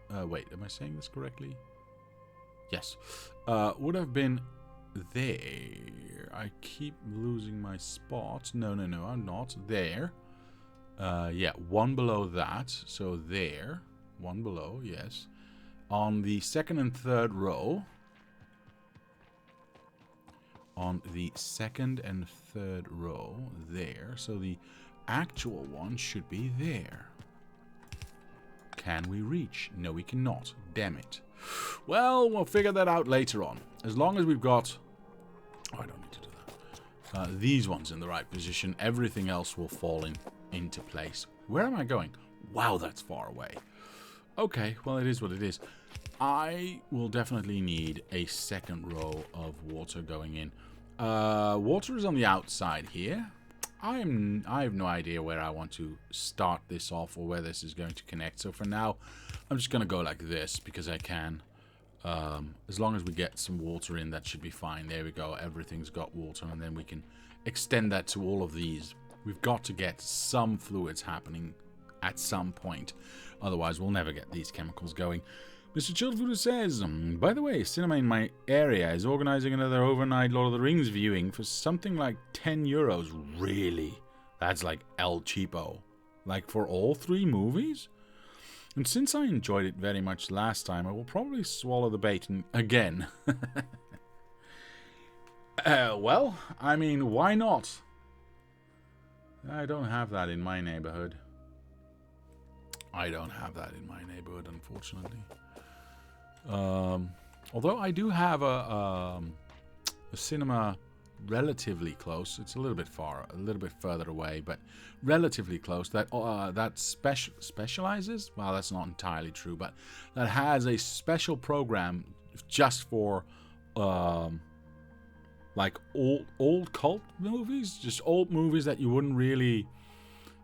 wait, am I saying this correctly? Yes. Would have been there. I keep losing my spot. No, I'm not. There. Yeah, one below that. So there. One below, yes. On the second and third row. On the second and third row. There. So the actual one should be there. Can we reach? No, we cannot. Damn it. Well, we'll figure that out later on. As long as we've got... Oh, I don't need to do that. These ones in the right position. Everything else will fall into place. Where am I going? Wow, that's far away. Okay, well, it is what it is. I will definitely need a second row of water going in. Water is on the outside here. I have no idea where I want to start this off or where this is going to connect. So for now, I'm just going to go like this because I can. As long as we get some water in, that should be fine. There we go. Everything's got water, and then we can extend that to all of these. We've got to get some fluids happening at some point. Otherwise, we'll never get these chemicals going. Mr. Chillfood says, by the way, cinema in my area is organizing another overnight Lord of the Rings viewing for something like 10 euros. Really? That's like El Cheapo. Like for all 3 movies? And since I enjoyed it very much last time, I will probably swallow the bait again. Well, I mean, why not? I don't have that in my neighborhood. I don't have that in my neighborhood, unfortunately. Although I do have a cinema relatively close. It's a little bit further away, but relatively close. That specializes. Well, that's not entirely true, but that has a special program just for like old cult movies, just old movies that you wouldn't really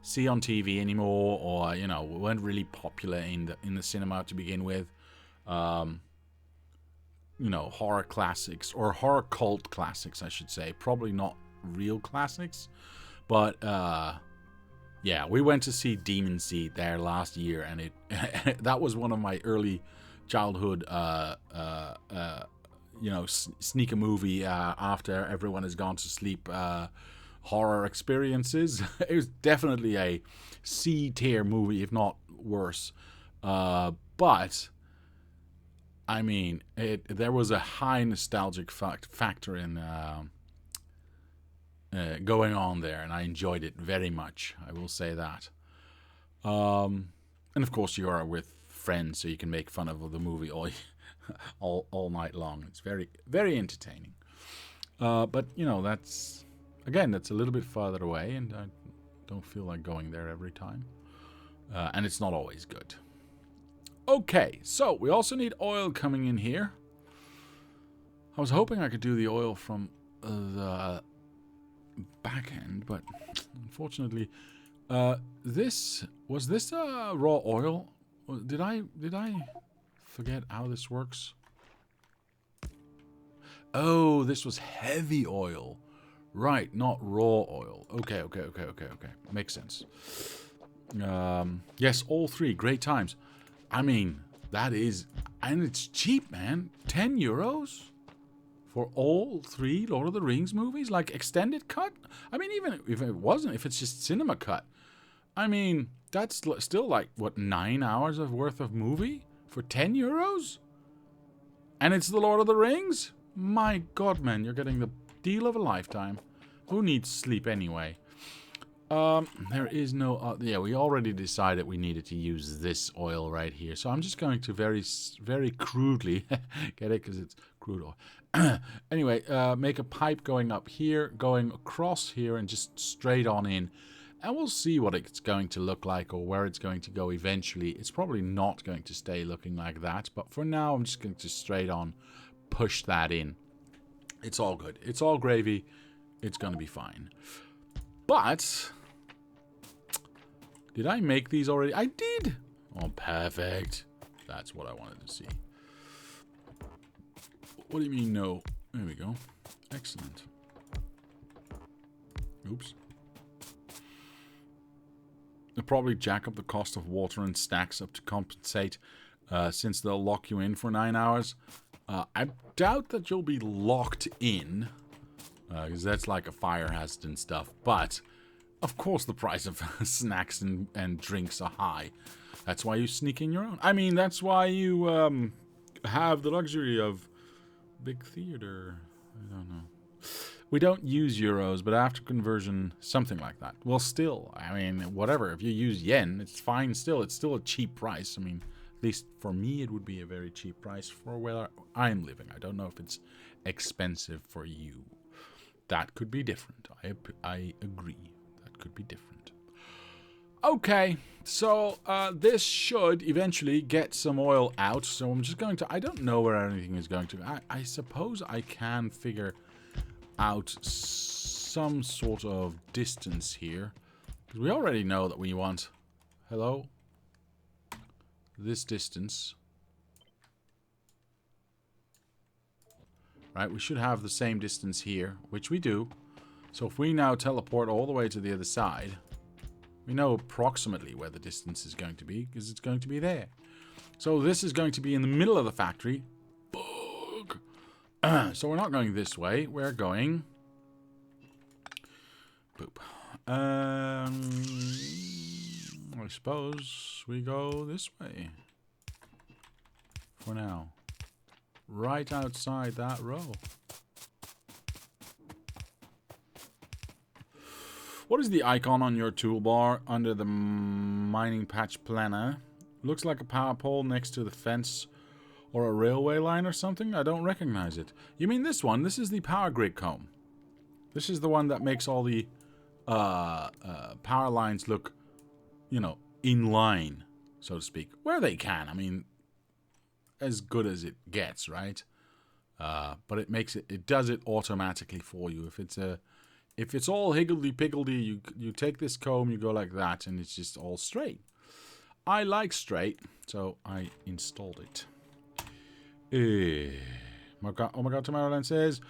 see on TV anymore, or weren't really popular in the cinema to begin with. Horror classics, or horror cult classics, I should say. Probably not real classics, but yeah, we went to see Demon Seed there last year, and that was one of my early childhood sneak a movie after everyone has gone to sleep horror experiences. It was definitely a C tier movie, if not worse, but I mean, there was a high nostalgic factor in going on there, and I enjoyed it very much. I will say that. And of course, you are with friends, so you can make fun of the movie all night long. It's very, very entertaining. But that's a little bit farther away, and I don't feel like going there every time. And it's not always good. Okay, so we also need oil coming in here. I was hoping I could do the oil from the back end, but unfortunately, was this raw oil? Did I forget how this works? Oh, this was heavy oil, right? Not raw oil. Okay. Makes sense. Yes, all three. Great times. I mean, that is... And it's cheap, man. 10 euros for all three Lord of the Rings movies? Like, extended cut? I mean, even if it wasn't, if it's just cinema cut, I mean, that's still like, what, 9 hours worth of movie for 10 euros? And it's the Lord of the Rings? My God, man, you're getting the deal of a lifetime. Who needs sleep anyway? There is no... yeah, we already decided we needed to use this oil right here. So I'm just going to very, very crudely... get it? Because it's crude oil. Anyway, make a pipe going up here, going across here, and just straight on in. And we'll see what it's going to look like, or where it's going to go eventually. It's probably not going to stay looking like that. But for now, I'm just going to straight on push that in. It's all good. It's all gravy. It's going to be fine. But... did I make these already? I did! Oh, perfect. That's what I wanted to see. What do you mean, no? There we go. Excellent. Oops. They'll probably jack up the cost of water and stacks up to compensate, since they'll lock you in for 9 hours. I doubt that you'll be locked in, because that's like a fire hazard and stuff, but... of course the price of snacks and drinks are high. That's why you sneak in your own. I mean, that's why you have the luxury of big theater. I don't know. We don't use euros, but after conversion, something like that. Well, still, I mean, whatever. If you use yen, it's fine still. It's still a cheap price. I mean, at least for me, it would be a very cheap price for where I'm living. I don't know if it's expensive for you. That could be different. I agree. Could be different. Okay, so this should eventually get some oil out. So I'm just going to... I don't know where anything is going to... I suppose I can figure out some sort of distance here. Because we already know that we want... hello? This distance. Right, we should have the same distance here, which we do. So if we now teleport all the way to the other side, we know approximately where the distance is going to be, because it's going to be there. So this is going to be in the middle of the factory. Bug. So we're not going this way. We're going... boop. I suppose we go this way. For now. Right outside that row. What is the icon on your toolbar under the mining patch planner? Looks like a power pole next to the fence or a railway line or something. I don't recognize it. You mean this one? This is the power grid comb. This is the one that makes all the power lines look, you know, in line, so to speak, where they can. I mean, as good as it gets, right? But it makes it does it automatically for you. If it's all higgledy-piggledy, you take this comb, you go like that, and it's just all straight. I like straight, so I installed it. Oh my god, Tomorrowland says,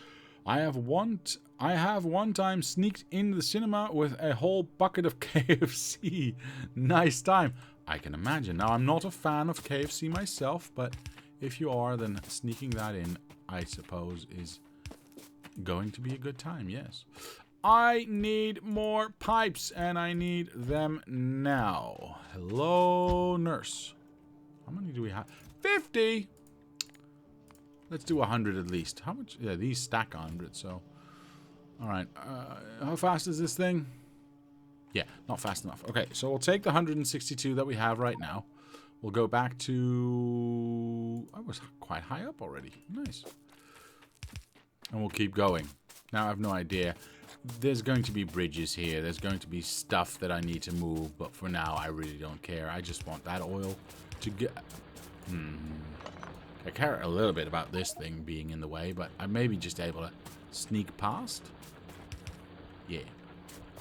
I have one time sneaked into the cinema with a whole bucket of KFC. Nice time. I can imagine. Now, I'm not a fan of KFC myself, but if you are, then sneaking that in, I suppose, is going to be a good time, yes. I need more pipes, and I need them now. Hello, nurse. How many do we have? 50! Let's do 100 at least. How much? Yeah, these stack 100, so... Alright, how fast is this thing? Yeah, not fast enough. Okay, so we'll take the 162 that we have right now. We'll go back to... I was quite high up already. Nice. And we'll keep going. Now I have no idea. There's going to be bridges here. There's going to be stuff that I need to move. But for now, I really don't care. I just want that oil to get... I care a little bit about this thing being in the way. But I may be just able to sneak past. Yeah.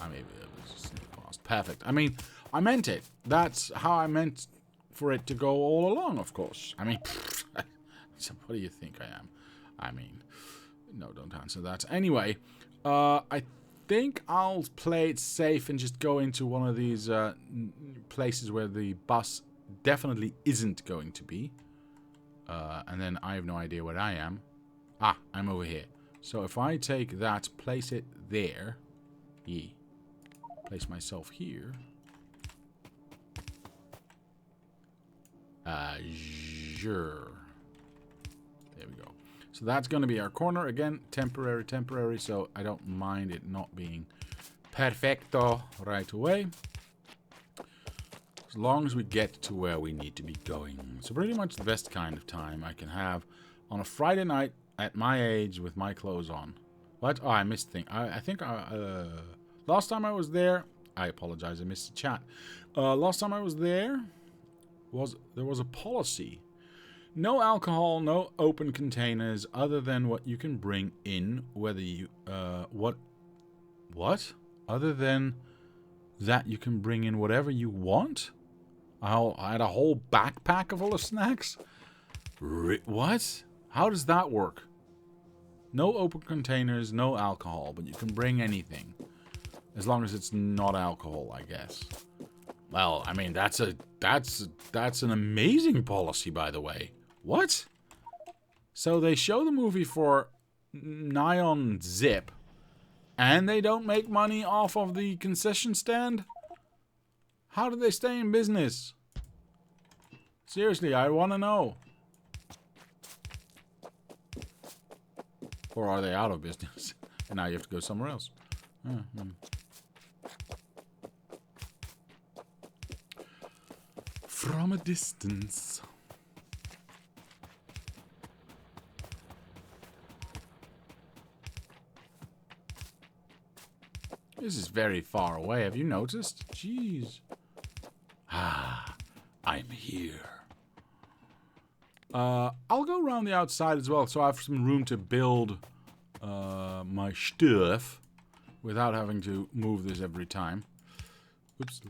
I may be able to sneak past. Perfect. I mean, I meant it. That's how I meant for it to go all along, of course. I mean, so what do you think I am? I mean... No, don't answer that. Anyway, I think I'll play it safe and just go into one of these places where the bus definitely isn't going to be. And then I have no idea where I am. Ah, I'm over here. So if I take that, place it there. Yeah. Place myself here. Sure. There we go. So that's going to be our corner. Again, temporary, so I don't mind it not being perfecto right away. As long as we get to where we need to be going. So pretty much the best kind of time I can have on a Friday night at my age with my clothes on. What? Oh, I missed thing. I think last time I was there, I apologize, I missed the chat. Last time I was there, there was a policy. No alcohol, no open containers, other than what you can bring in, whether you, what? Other than that you can bring in whatever you want? I had a whole backpack full of snacks? What? How does that work? No open containers, no alcohol, but you can bring anything. As long as it's not alcohol, I guess. Well, I mean, that's an amazing policy, by the way. What? So they show the movie for nigh on zip, and they don't make money off of the concession stand? How do they stay in business? Seriously, I want to know. Or are they out of business? And now you have to go somewhere else. From a distance. This is very far away. Have you noticed? Jeez. Ah, I'm here. I'll go around the outside as well, so I have some room to build my stuff without having to move this every time. Oops.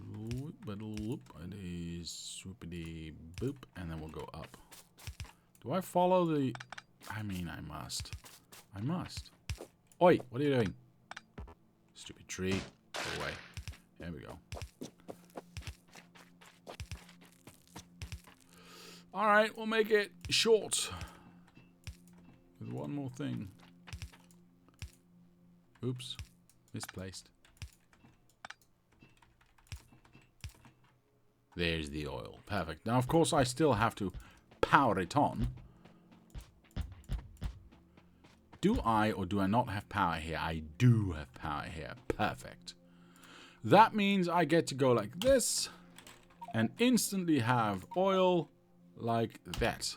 It is swoopity boop, and then we'll go up. Do I follow the... I mean, I must. I must. Oi, what are you doing? Stupid tree. Go away. There we go. Alright, we'll make it short. With one more thing. Oops. Misplaced. There's the oil. Perfect. Now, of course, I still have to power it on. Do I or do I not have power here? I do have power here. Perfect. That means I get to go like this and instantly have oil like that.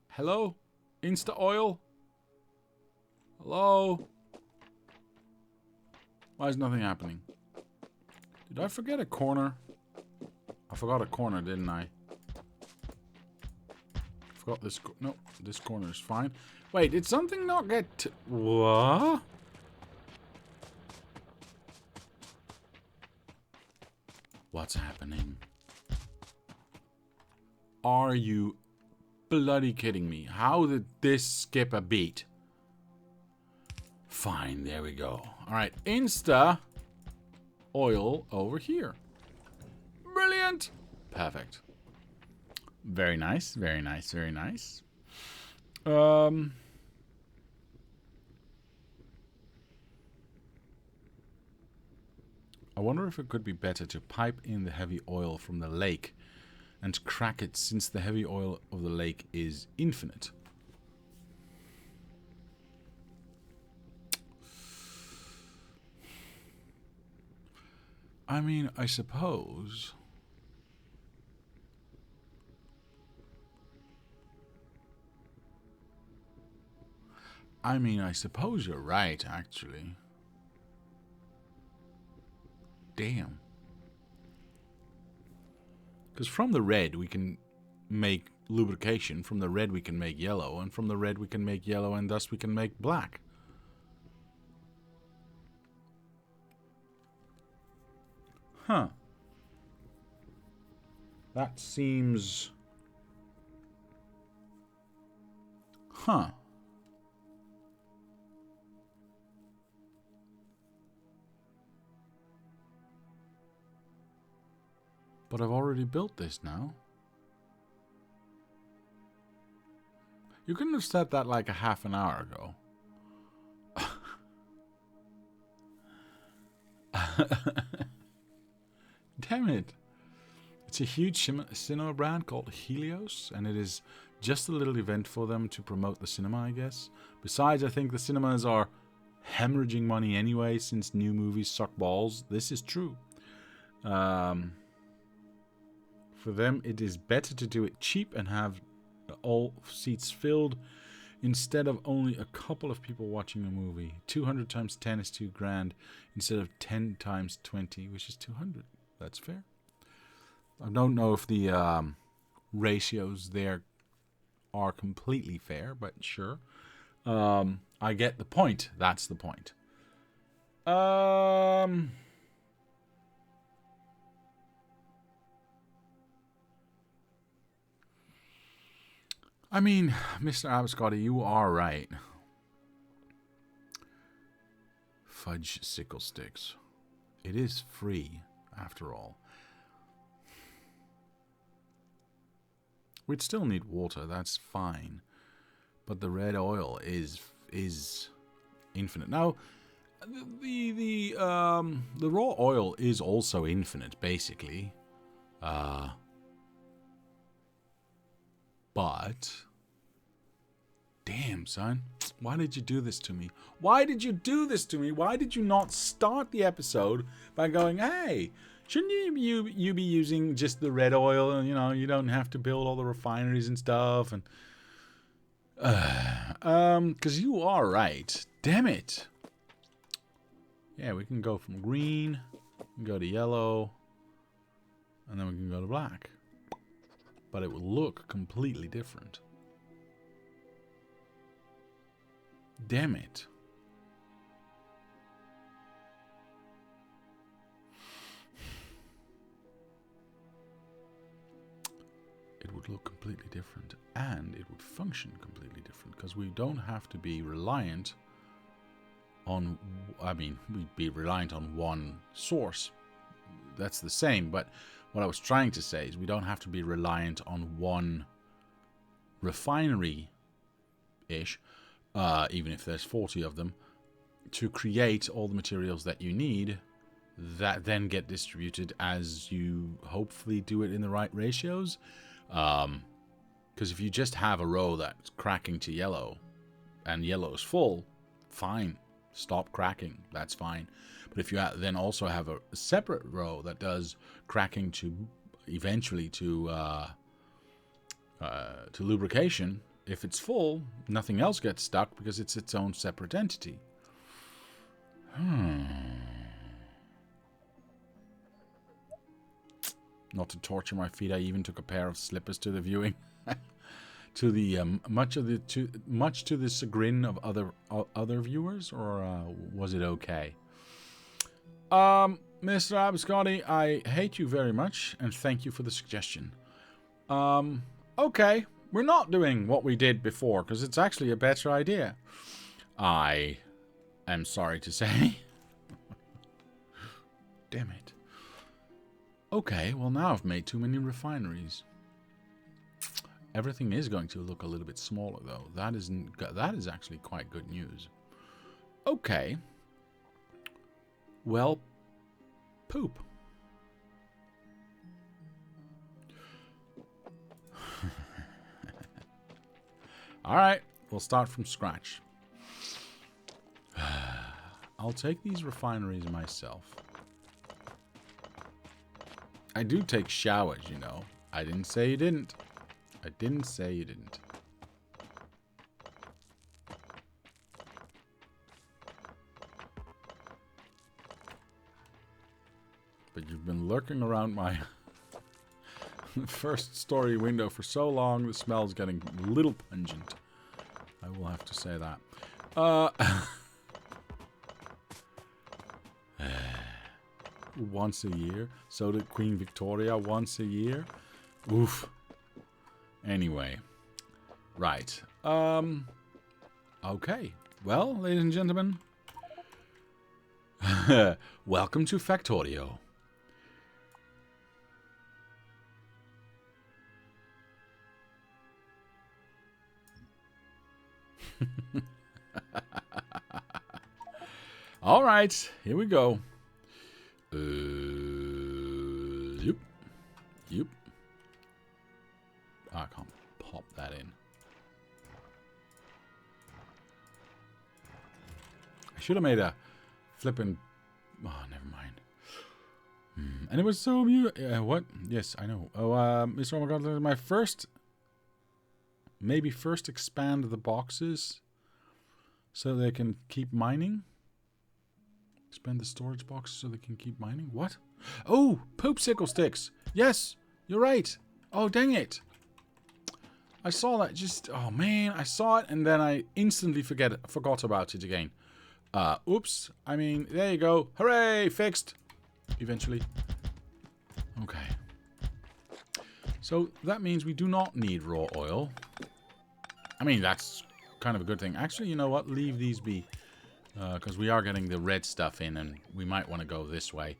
Hello? Insta oil? Hello? Why is nothing happening? Did I forget a corner? I forgot a corner, didn't I? Forgot this. No, this corner is fine. Wait, did something not get... What? What's happening? Are you bloody kidding me? How did this skip a beat? Fine, there we go. Alright, Insta oil over here. Brilliant! Perfect. Very nice, very nice, very nice. I wonder if it could be better to pipe in the heavy oil from the lake and crack it, since the heavy oil of the lake is infinite. I mean, I suppose... I suppose you're right, actually. Damn. Because from the red we can make lubrication, from the red we can make yellow, and from the red we can make yellow, and thus we can make black. Huh. That seems... Huh. But I've already built this now. You couldn't have said that like a half an hour ago. Damn it. It's a huge cinema brand called Helios, and it is just a little event for them to promote the cinema, I guess. Besides, I think the cinemas are hemorrhaging money anyway, since new movies suck balls. This is true. For them, it is better to do it cheap and have all seats filled instead of only a couple of people watching a movie. 200 times 10 is $2,000 instead of 10 times 20, which is 200. That's fair. I don't know if the ratios there are completely fair, but sure. I get the point. That's the point. I mean, Mr. Abscotty, you are right. Fudge sickle sticks. It is free, after all. We'd still need water, that's fine. But the red oil is infinite. Now, the raw oil is also infinite, basically. But, damn, son, why did you do this to me? Why did you do this to me? Why did you not start the episode by going, hey, shouldn't you be using just the red oil? And, you know, you don't have to build all the refineries and stuff. And, because you are right. Damn it. Yeah, we can go from green, we can go to yellow, and then we can go to black. But it will look completely different. Damn it. It would look completely different, and it would function completely different, because we don't have to be reliant on, I mean, we'd be reliant on one source. That's the same, but what I was trying to say is we don't have to be reliant on one refinery-ish, even if there's 40 of them, to create all the materials that you need that then get distributed as you hopefully do it in the right ratios. Because if you just have a row that's cracking to yellow and yellow is full, fine, stop cracking, that's fine. But if you then also have a separate row that does cracking to eventually to lubrication, if it's full, nothing else gets stuck because it's its own separate entity. Not to torture my feet, I even took a pair of slippers to the viewing. To the much to the chagrin of other viewers, or was it okay? Mr. Abscotti, I hate you very much, and thank you for the suggestion. Okay, we're not doing what we did before, because it's actually a better idea. I am sorry to say. Damn it. Okay, well now I've made too many refineries. Everything is going to look a little bit smaller, though. That is actually quite good news. Okay. Well, poop. Alright, we'll start from scratch. I'll take these refineries myself. I do take showers, you know. I didn't say you didn't. I didn't say you didn't. But you've been lurking around my first story window for so long, the smell's getting a little pungent. I will have to say that. Once a year. So did Queen Victoria once a year. Oof. Anyway. Right. Okay. Well, ladies and gentlemen. Welcome to Factorio. All right, here we go. Yep. Yep. I can't pop that in. I should have made a flippin'... Oh, never mind. And it was so beautiful. What? Yes, I know. Oh, Mr. Oh my God, my first... Maybe first expand the boxes so they can keep mining. Expand the storage boxes so they can keep mining. What? Oh, poop sickle sticks. Yes, you're right. Oh, dang it. I saw that just... Oh, man. I saw it and then I instantly forgot about it again. Oops. I mean, there you go. Hooray! Fixed. Eventually. Okay. So that means we do not need raw oil. I mean, that's kind of a good thing. Actually, you know what? Leave these be. Because we are getting the red stuff in and we might want to go this way.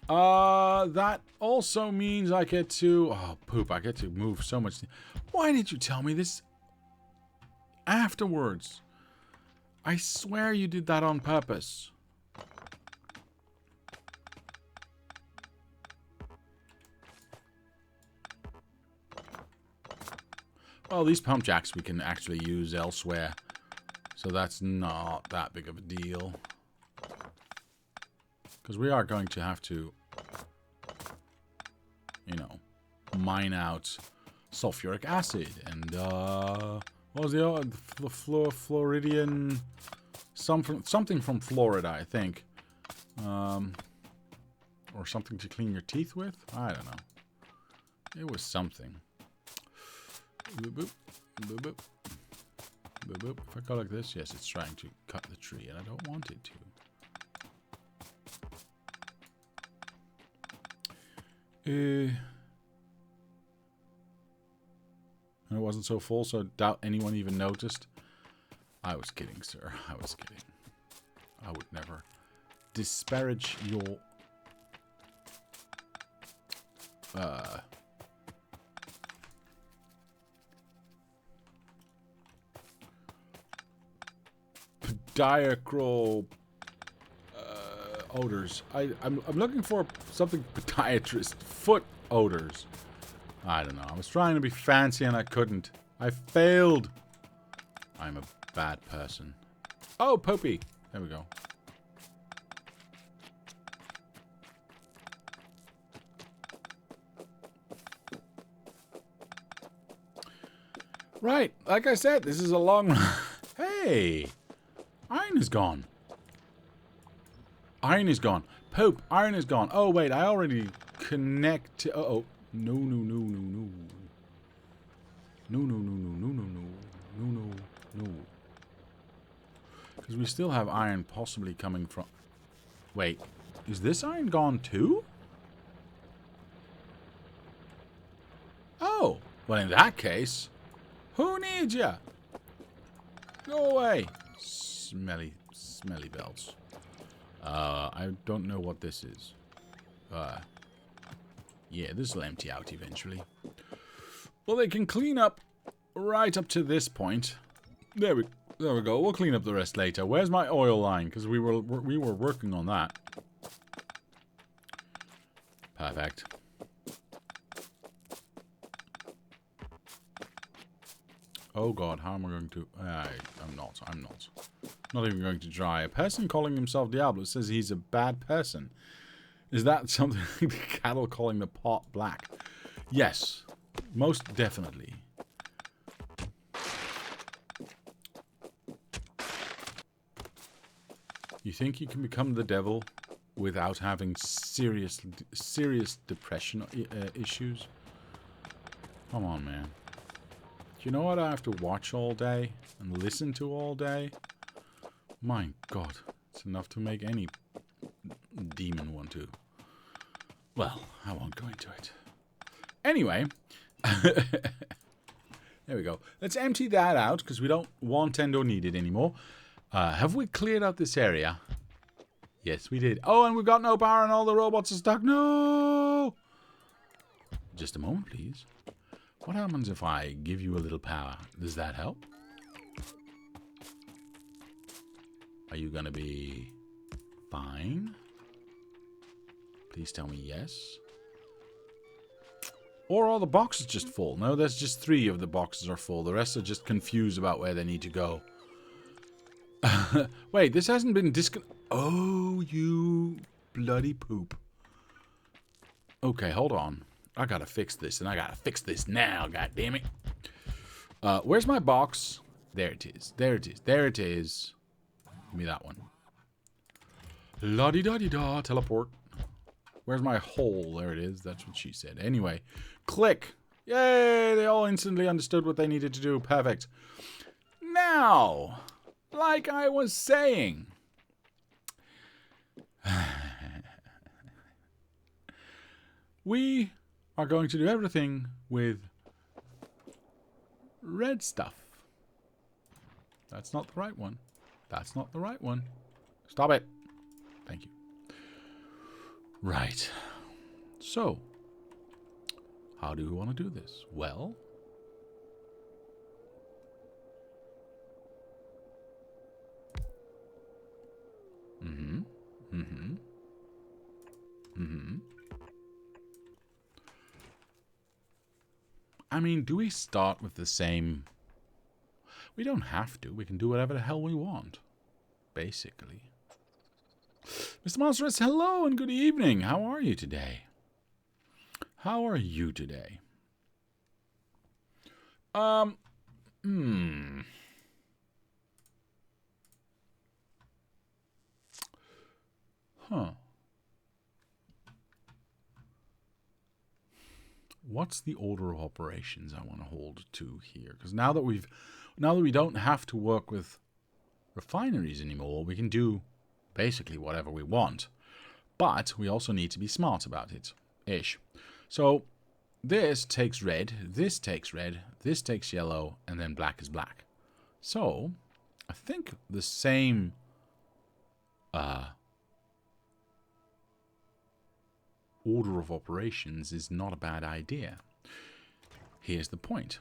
That also means I get to... Oh, poop. I get to move so much. Why did you tell me this afterwards? I swear you did that on purpose. Well, these pump jacks we can actually use elsewhere. So that's not that big of a deal. Because we are going to have to, you know, mine out sulfuric acid. And, what was the Floridian... Something from Florida, I think. Or something to clean your teeth with? I don't know. It was something. Boop, boop. Boop, boop. Boop, boop. If I go like this, yes, it's trying to cut the tree, and I don't want it to. And it wasn't so full, so I doubt anyone even noticed. I was kidding, sir. I was kidding. I would never disparage your... podiacral odors. I'm looking for something podiatrist. Foot odors. I don't know. I was trying to be fancy and I couldn't. I failed. I'm a bad person. Oh, Popey. There we go. Right. Like I said, this is a long run. Hey. Iron is gone. Iron is gone. Poop. Iron is gone. Oh, wait. I already connect to... Uh-oh. No, no, no, no, no. No, no, no, no, no, no, no. No, no, no. Because we still have iron possibly coming from... Wait, is this iron gone too? Oh, well in that case, who needs ya? Go away. Smelly, smelly belts. I don't know what this is. Yeah, this will empty out eventually. Well, they can clean up right up to this point. There we go. We'll clean up the rest later. Where's my oil line? Because we were working on that. Perfect. Oh god, how am I going to... I'm not. Not even going to try. A person calling himself Diablo says he's a bad person. Is that something like the cattle calling the pot black? Yes, most definitely. You think you can become the devil without having serious depression issues? Come on, man. Do you know what I have to watch all day and listen to all day? My god, it's enough to make any demon want to. Well, I won't go into it. Anyway, there we go. Let's empty that out because we don't want and or need it anymore. Have we cleared out this area? Yes, we did. Oh, and we've got no power and all the robots are stuck. No! Just a moment, please. What happens if I give you a little power? Does that help? Are you gonna be fine? Please tell me yes. Or are the boxes just full? No, there's just 3 of the boxes are full. The rest are just confused about where they need to go. Wait, this hasn't been Oh, you bloody poop. Okay, hold on. I gotta fix this, and I gotta fix this now, god damn it. Where's my box? There it is. There it is. There it is. Give me that one. La-di-da-di-da, teleport. Where's my hole? There it is. That's what she said. Anyway, click. Yay, they all instantly understood what they needed to do. Perfect. Now, like I was saying... we are going to do everything with red stuff. That's not the right one. That's not the right one. Stop it. Thank you. Right. So, how do we want to do this? Well, I mean, do we start with the same... We don't have to. We can do whatever the hell we want. Basically. Mr. Monstrous, hello and good evening. How are you today? How are you today? Huh. What's the order of operations I want to hold to here? Because now that we don't have to work with refineries anymore, we can do basically whatever we want. But we also need to be smart about it. Ish. So this takes red, this takes yellow, and then black is black. So I think the same order of operations is not a bad idea. Here's the point.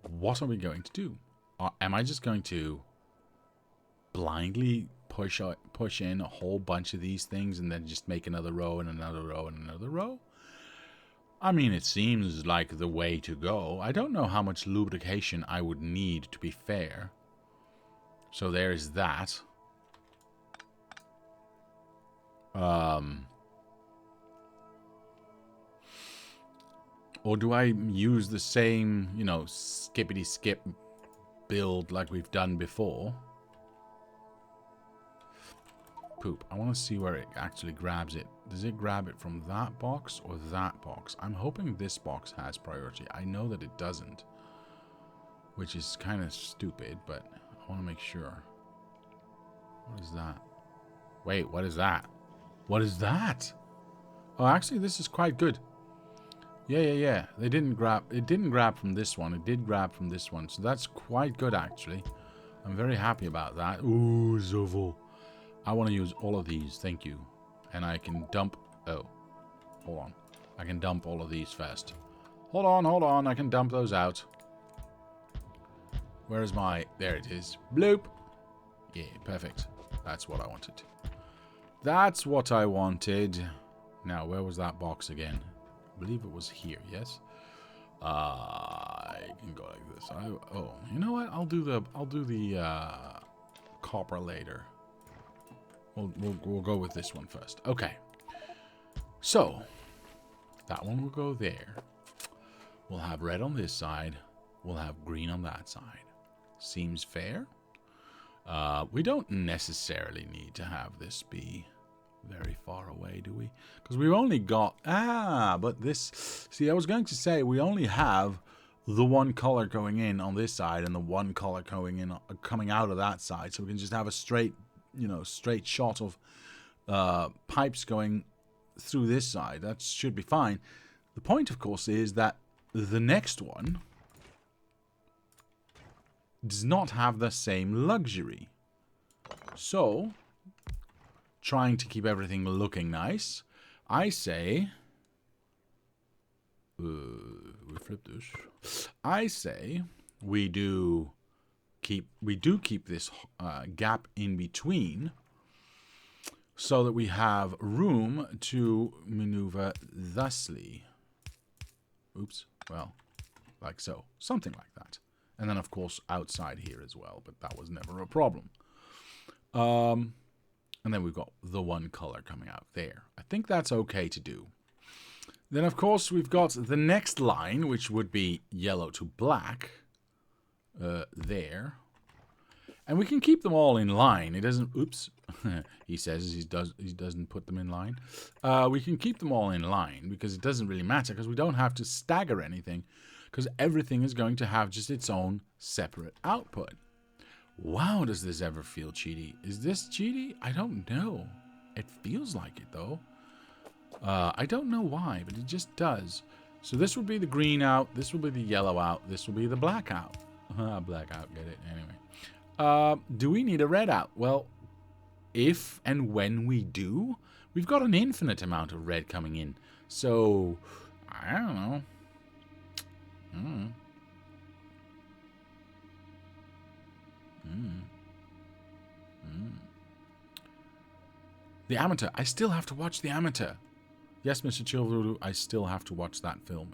What are we going to do? Am I just going to blindly push in a whole bunch of these things and then just make another row and another row and another row? I mean, it seems like the way to go. I don't know how much lubrication I would need, to be fair. So there's that. Or do I use the same, you know, skippity-skip build like we've done before? Poop. I want to see where it actually grabs it. Does it grab it from that box or that box? I'm hoping this box has priority. I know that it doesn't, which is kind of stupid, but I want to make sure. What is that? Wait, what is that? What is that? Oh, actually, this is quite good. Yeah. It didn't grab from this one. It did grab from this one. So that's quite good, actually. I'm very happy about that. Ooh, Zovo. I want to use all of these. Thank you. And I can dump... Oh. Hold on. I can dump all of these first. Hold on. I can dump those out. Where is my... There it is. Bloop. Yeah, perfect. That's what I wanted. That's what I wanted. Now, where was that box again? I believe it was here, yes? I can go like this. Oh, you know what? I'll do the copper later. We'll go with this one first. Okay. So, that one will go there. We'll have red on this side. We'll have green on that side. Seems fair. We don't necessarily need to have this be very far away, do we? Because we've only got... but this... See, I was going to say we only have the one color going in on this side and the one color coming out of that side. So we can just have a straight, straight shot of pipes going through this side. That should be fine. The point, of course, is that the next one does not have the same luxury. So, trying to keep everything looking nice, I say... we flip this. I say we do keep this gap in between so that we have room to maneuver thusly. Oops. Well, like so. Something like that. And then, of course, outside here as well. But that was never a problem. And then we've got the one color coming out there. I think that's okay to do. Then, of course, we've got the next line, which would be yellow to black. There. And we can keep them all in line. It doesn't... Oops. He says he doesn't put them in line. We can keep them all in line because it doesn't really matter because we don't have to stagger anything because everything is going to have just its own separate output. Wow, does this ever feel cheaty? Is this cheaty? I don't know. It feels like it, though. I don't know why, but it just does. So this would be the green out. This will be the yellow out. This will be the black out. Black out, get it? Anyway. Do we need a red out? Well, if and when we do, we've got an infinite amount of red coming in. So, I don't know. The Amateur. I still have to watch The Amateur. Yes, Mr. Chilvoodoo, I still have to watch that film.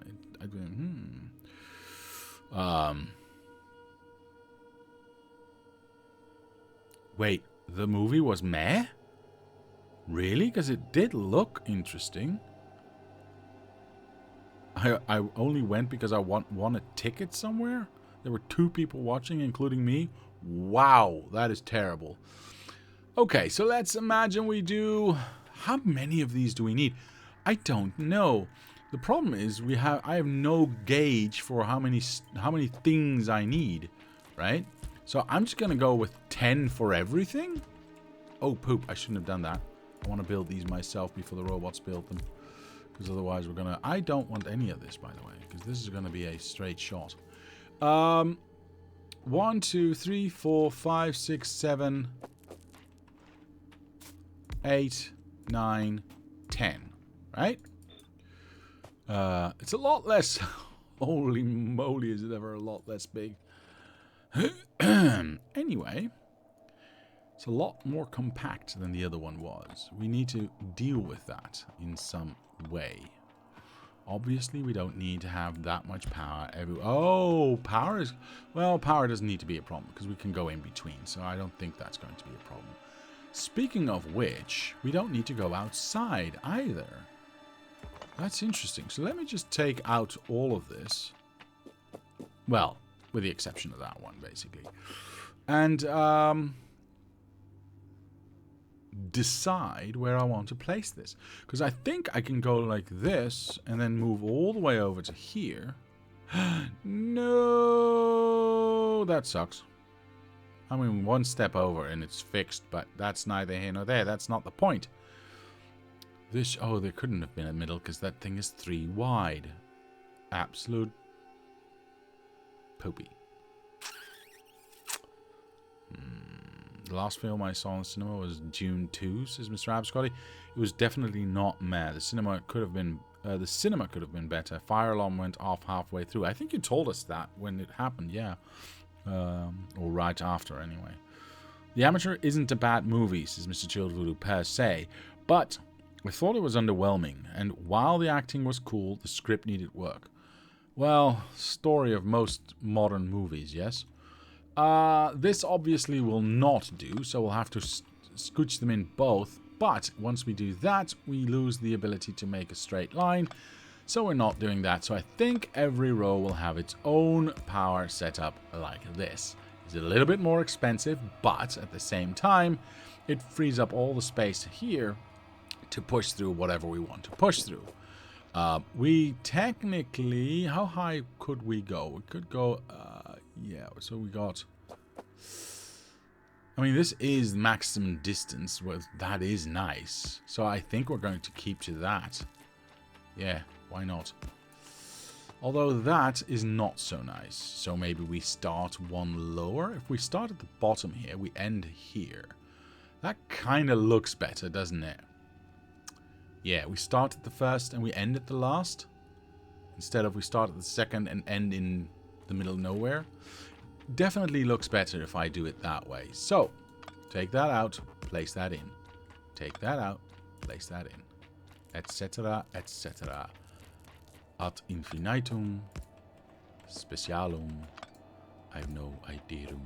Wait, the movie was meh? Really? Because it did look interesting. I only went because I won a ticket somewhere? There were 2 people watching, including me? Wow, that is terrible. Okay, so let's imagine we do... How many of these do we need? I don't know. The problem is I have no gauge for how many things I need, right? So I'm just going to go with 10 for everything? Oh, poop. I shouldn't have done that. I want to build these myself before the robots build them. Because otherwise we're going to... I don't want any of this, by the way. Because this is going to be a straight shot. 1, 2, 3, 4, 5, 6, 7, 8, 9, 10. Right? It's a lot less... Holy moly, is it ever a lot less big. Anyway, it's a lot more compact than the other one was. We need to deal with that in some way. Obviously, we don't need to have that much power. Oh, power is... Well, power doesn't need to be a problem because we can go in between. So I don't think that's going to be a problem. Speaking of which, we don't need to go outside either. That's interesting. So let me just take out all of this. Well, with the exception of that one, basically. And decide where I want to place this. Because I think I can go like this and then move all the way over to here. No, that sucks. I mean, one step over and it's fixed, but that's neither here nor there. That's not the point. This, oh, there couldn't have been a middle because that thing is 3 wide. Absolute poopy. The last film I saw in the cinema was June 2, says Mr. Abscotty. It was definitely not mad. The cinema could have been better. Fire alarm went off halfway through. I think you told us that when it happened, yeah. Or right after, anyway. The Amateur isn't a bad movie, says Mr. Chilled Voodoo, per se, but I thought it was underwhelming, and while the acting was cool, the script needed work. Well, story of most modern movies, yes? This obviously will not do, so we'll have to scooch them in both, but once we do that, we lose the ability to make a straight line, so we're not doing that. So I think every row will have its own power setup like this. It's a little bit more expensive, but at the same time, it frees up all the space here to push through whatever we want to push through. We technically, how high could we go? We could go, yeah, so we got, I mean, this is maximum distance. Well, that is nice. So I think we're going to keep to that. Yeah, why not? Although that is not so nice. So maybe we start one lower. If we start at the bottom here, we end here. That kind of looks better, doesn't it? Yeah, we start at the first and we end at the last. Instead of we start at the second and end in the middle of nowhere. Definitely looks better if I do it that way. So, take that out, place that in. Take that out, place that in. Etc, etc. Ad infinitum specialum. I have no ideum.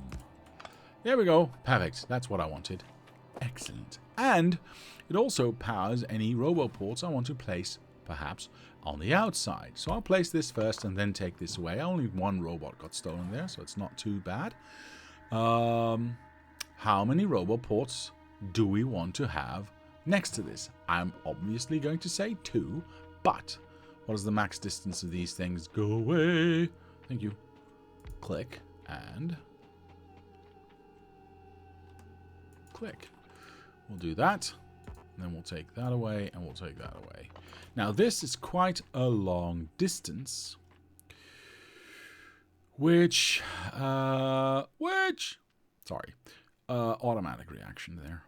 There we go. Perfect. That's what I wanted. Excellent. And it also powers any roboports I want to place, perhaps, on the outside. So I'll place this first and then take this away. Only one robot got stolen there, so it's not too bad. How many roboports do we want to have next to this? I'm obviously going to say 2, but what is the max distance of these things? Go away. Thank you. Click and click. We'll do that. And then we'll take that away and we'll take that away. Now this is quite a long distance. Which, sorry, automatic reaction there.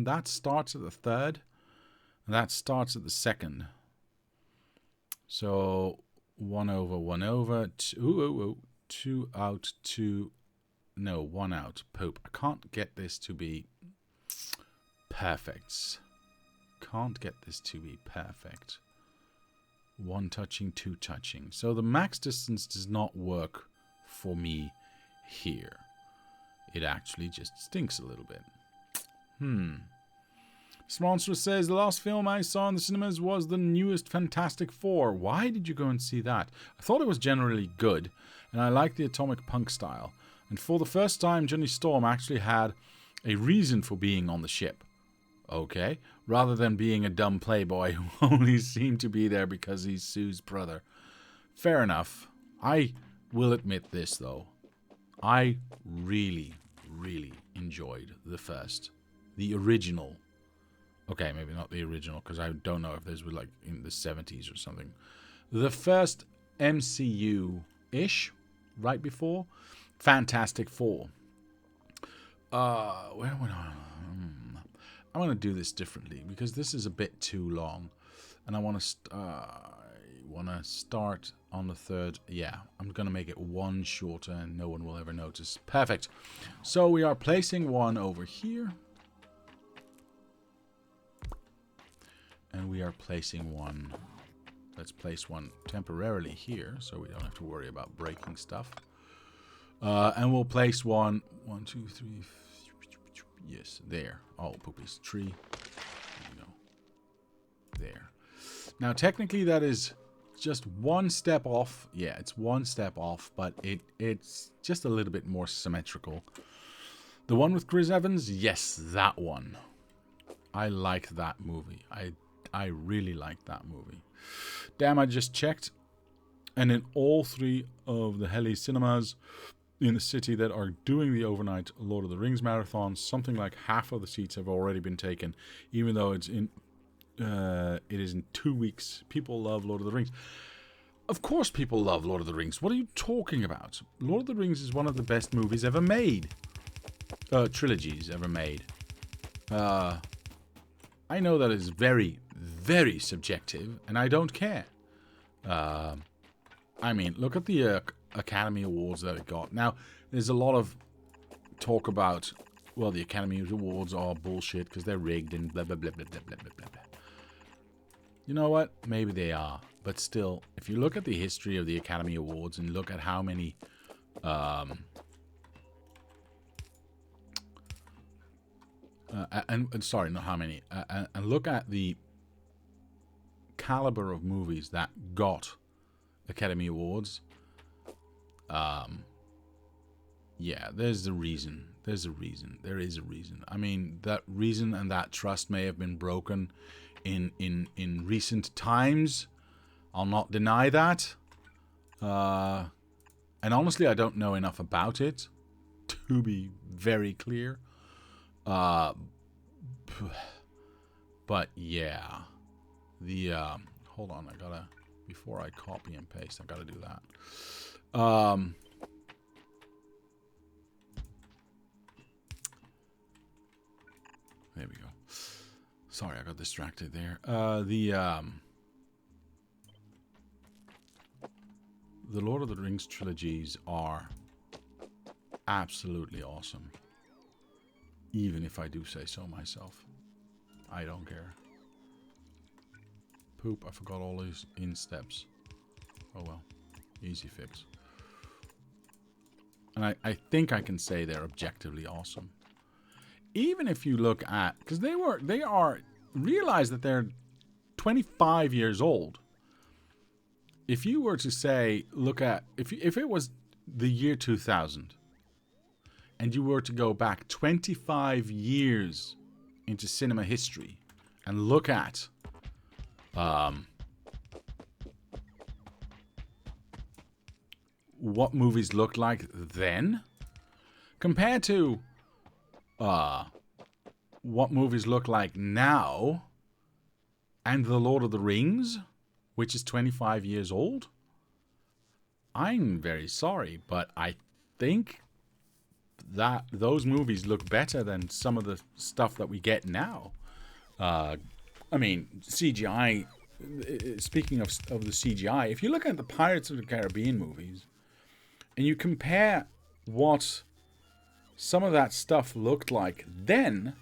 That starts at the third. And that starts at the second. So 1 over, 1 over, 2 out, 2, no, 1 out. Poop. I can't get this to be perfect. Can't get this to be perfect. 1 touching, 2 touching. So the max distance does not work for me here. It actually just stinks a little bit. Monster says, the last film I saw in the cinemas was the newest Fantastic Four. Why did you go and see that? I thought it was generally good, and I liked the atomic punk style. And for the first time, Johnny Storm actually had a reason for being on the ship. Okay, rather than being a dumb playboy who only seemed to be there because he's Sue's brother. Fair enough. I will admit this, though. I really, really enjoyed the original. Okay, maybe not the original, because I don't know if this was like in the 70s or something. The first MCU-ish, right before Fantastic Four. Where went I? I'm going to do this differently because this is a bit too long. And I want to start on the third. Yeah, I'm going to make it 1 shorter and no one will ever notice. Perfect. So we are placing 1 over here. And we are placing 1. Let's place 1 temporarily here so we don't have to worry about breaking stuff. And we'll place 1, 1, 2, 3, yes, there. Oh, poopies. Tree. There you go. There. Now, technically, that is just 1 step off. Yeah, it's 1 step off, but it's just a little bit more symmetrical. The one with Chris Evans? Yes, that one. I liked that movie. I really liked that movie. Damn, I just checked. And in all 3 of the heli cinemas in the city that are doing the overnight Lord of the Rings marathon, something like half of the seats have already been taken, even though it is in 2 weeks. People love Lord of the Rings. Of course people love Lord of the Rings. What are you talking about? Lord of the Rings is one of the best movies ever made. Trilogies ever made. I know that it's very, very subjective, and I don't care. I mean, look at the Academy Awards that it got. Now, there's a lot of talk about, well, the Academy Awards are bullshit because they're rigged and blah, blah, blah, blah, blah, blah, blah, blah. You know what? Maybe they are. But still, if you look at the history of the Academy Awards and look at how many... sorry, not how many. And look at the caliber of movies that got Academy Awards. Yeah, there's a reason. There's a reason. There is a reason. I mean, that reason and that trust may have been broken in recent times. I'll not deny that. And honestly, I don't know enough about it to be very clear. But yeah, the hold on, I gotta, before I copy and paste, I gotta do that. There we go. Sorry, I got distracted there. The Lord of the Rings trilogies are absolutely awesome. Even if I do say so myself. I don't care. Poop, I forgot all these in steps. Oh well. Easy fix. And I think I can say they're objectively awesome. Even if you look at, because they are, realize that they're 25 years old. If you were to say, look at, if it was the year 2000, and you were to go back 25 years into cinema history and look at what movies looked like then compared to what movies look like now and The Lord of the Rings, which is 25 years old, I'm very sorry, but I think that those movies look better than some of the stuff that we get now. I mean, CGI, speaking of the CGI, if you look at the Pirates of the Caribbean movies and you compare what some of that stuff looked like then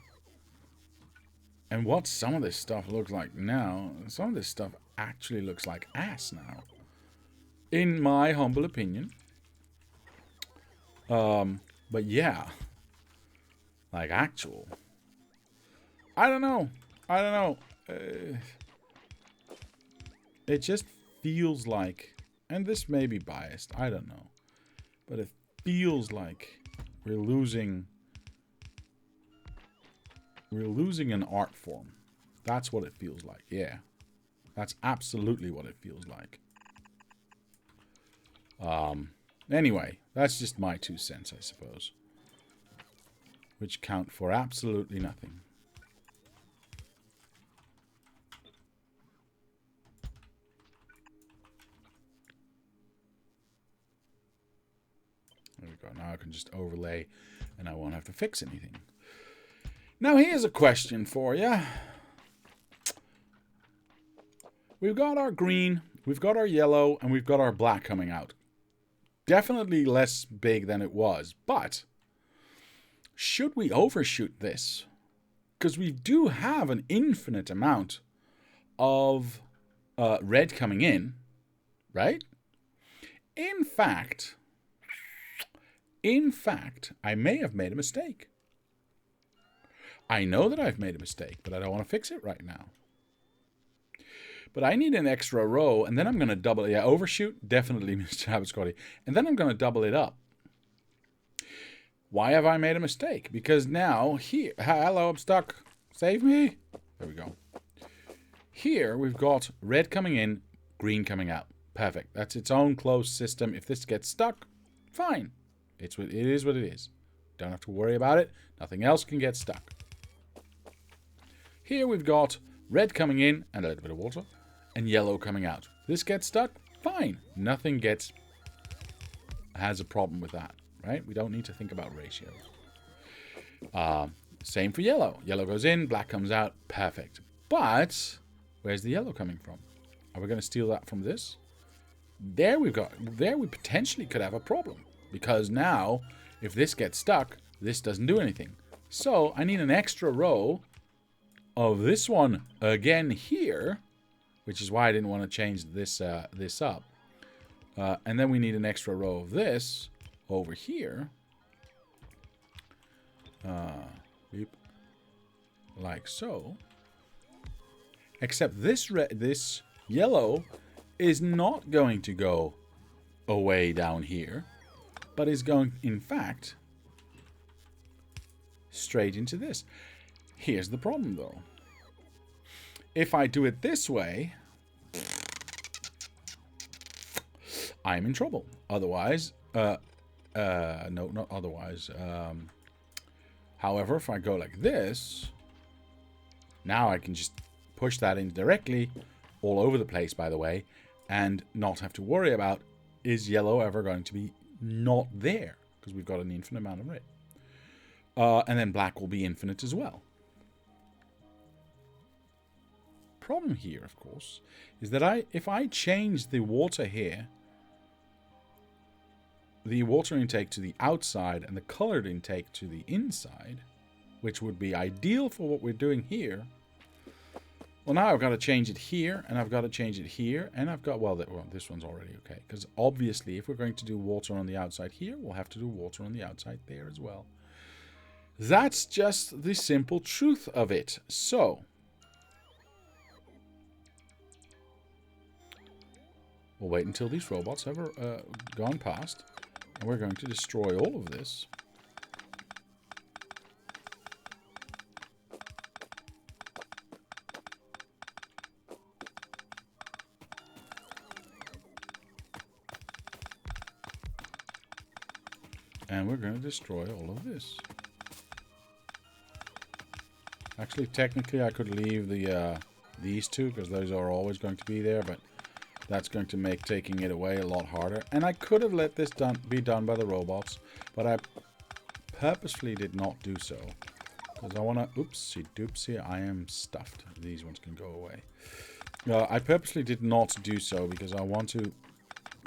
and what some of this stuff looks like now, some of this stuff actually looks like ass now, in my humble opinion. But yeah, like actual, I don't know. It just feels like, and this may be biased, I don't know, but it feels like we're losing an art form. That's what it feels like. Yeah, that's absolutely what it feels like. Anyway, that's just my 2 cents, I suppose. Which count for absolutely nothing. There we go. Now I can just overlay and I won't have to fix anything. Now here's a question for you. We've got our green, we've got our yellow, and we've got our black coming out. Definitely less big than it was, but should we overshoot this? Because we do have an infinite amount of red coming in, right? In fact, I may have made a mistake. I know that I've made a mistake, but I don't want to fix it right now. But I need an extra row, and then I'm going to double it. Yeah, overshoot, definitely, Mr. Habit-Scotty. And then I'm going to double it up. Why have I made a mistake? Because now, here, hello, I'm stuck. Save me. There we go. Here we've got red coming in, green coming out. Perfect. That's its own closed system. If this gets stuck, fine. It is what it is. Don't have to worry about it. Nothing else can get stuck. Here we've got red coming in and a little bit of water, and yellow coming out. This gets stuck, fine. Nothing has a problem with that, right? We don't need to think about ratios. Same for yellow. Yellow goes in, black comes out, perfect. But where's the yellow coming from? Are we going to steal that from this? There we potentially could have a problem, because now if this gets stuck, this doesn't do anything. So I need an extra row of this one again here, which is why I didn't want to change this up. And then we need an extra row of this over here. Like so. Except this yellow is not going to go away down here, but is going, in fact, straight into this. Here's the problem, though. If I do it this way, I'm in trouble. Otherwise, no, not otherwise. However, if I go like this, now I can just push that in directly, all over the place, by the way, and not have to worry about, is yellow ever going to be not there? Because we've got an infinite amount of red. And then black will be infinite as well. Problem here, of course, is that if I change the water here, the water intake to the outside and the colored intake to the inside, which would be ideal for what we're doing here. Well, now I've got to change it here, and I've got to change it here, and I've got, well, this one's already okay. Because obviously, if we're going to do water on the outside here, we'll have to do water on the outside there as well. That's just the simple truth of it. So, we'll wait until these robots have gone past, and we're going to destroy all of this. And we're going to destroy all of this. Actually, technically, I could leave these two, because those are always going to be there, but that's going to make taking it away a lot harder. And I could have let this be done by the robots, but I purposefully did not do so. Because I want to... Oopsie doopsie, I am stuffed. These ones can go away. I purposely did not do so, because I want to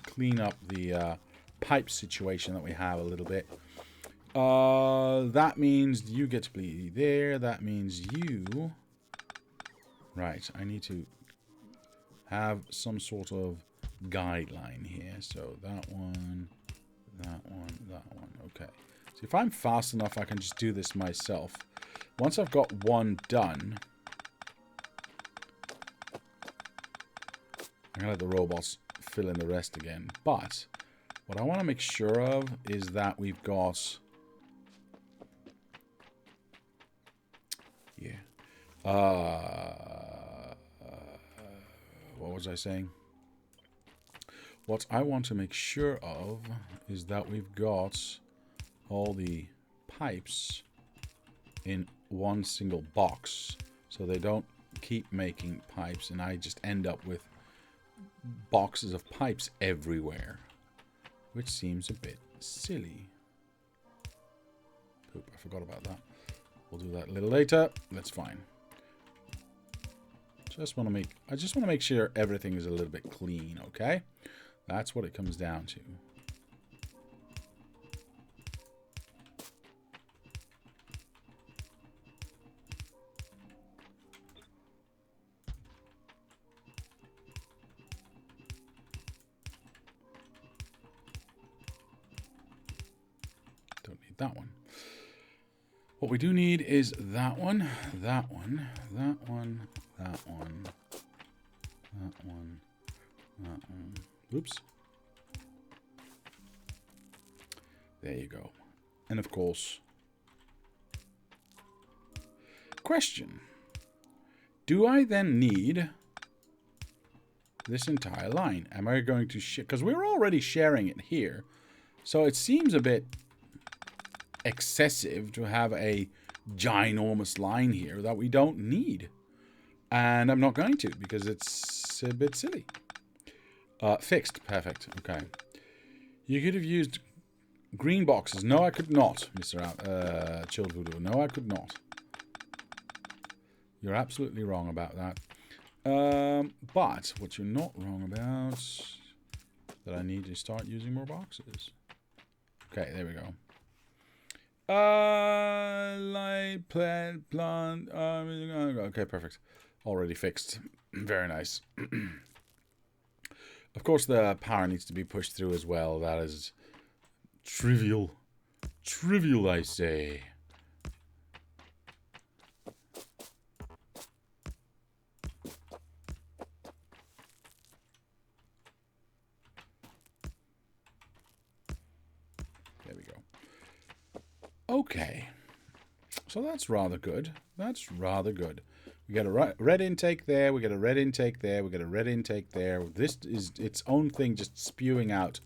clean up the... pipe situation that we have a little bit. That means you get to be there. That means you... Right, I need to have some sort of guideline here. So that one, that one, that one. Okay. So if I'm fast enough, I can just do this myself. Once I've got one done, I'm going to let the robots fill in the rest again. But... what I want to make sure of is that we've got... yeah. What was I saying? What I want to make sure of is that we've got all the pipes in one single box. So they don't keep making pipes and I just end up with boxes of pipes everywhere. Which seems a bit silly. Poop, I forgot about that. We'll do that a little later. That's fine. I just want to make sure everything is a little bit clean, okay? That's what it comes down to. That one. What we do need is that one, that one, that one, that one, that one, that one. Oops. There you go. And of course, Question. Do I then need this entire line? Am I going to share? Because we're already sharing it here. So it seems a bit excessive to have a ginormous line here that we don't need. And I'm not going to because it's a bit silly. Fixed. Perfect. Okay. You could have used green boxes. No, I could not, Mr. Chilled Voodoo. No, I could not. You're absolutely wrong about that. But what you're not wrong about is that I need to start using more boxes. Okay, there we go. Light plant. Okay, perfect. Already fixed. Very nice. Of course, the power needs to be pushed through as well. That is trivial. Trivial, I say. There we go. Okay. So that's rather good. That's rather good. We got a red intake there. We got a red intake there. We got a red intake there. This is its own thing, just spewing out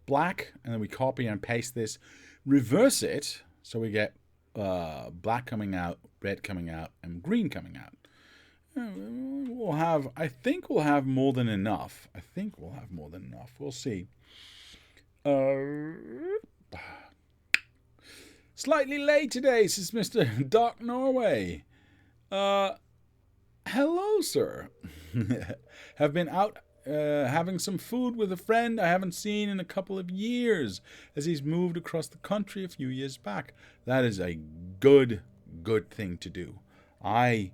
black. And then we copy and paste this. Reverse it. So we get black coming out, red coming out, and green coming out. We'll have, I think we'll have more than enough. I think we'll have more than enough. We'll see. Slightly late today, says Mr. Doc Norway. Hello, sir. Have been out having some food with a friend I haven't seen in a couple of years, as he's moved across the country a few years back. That is a good thing to do. I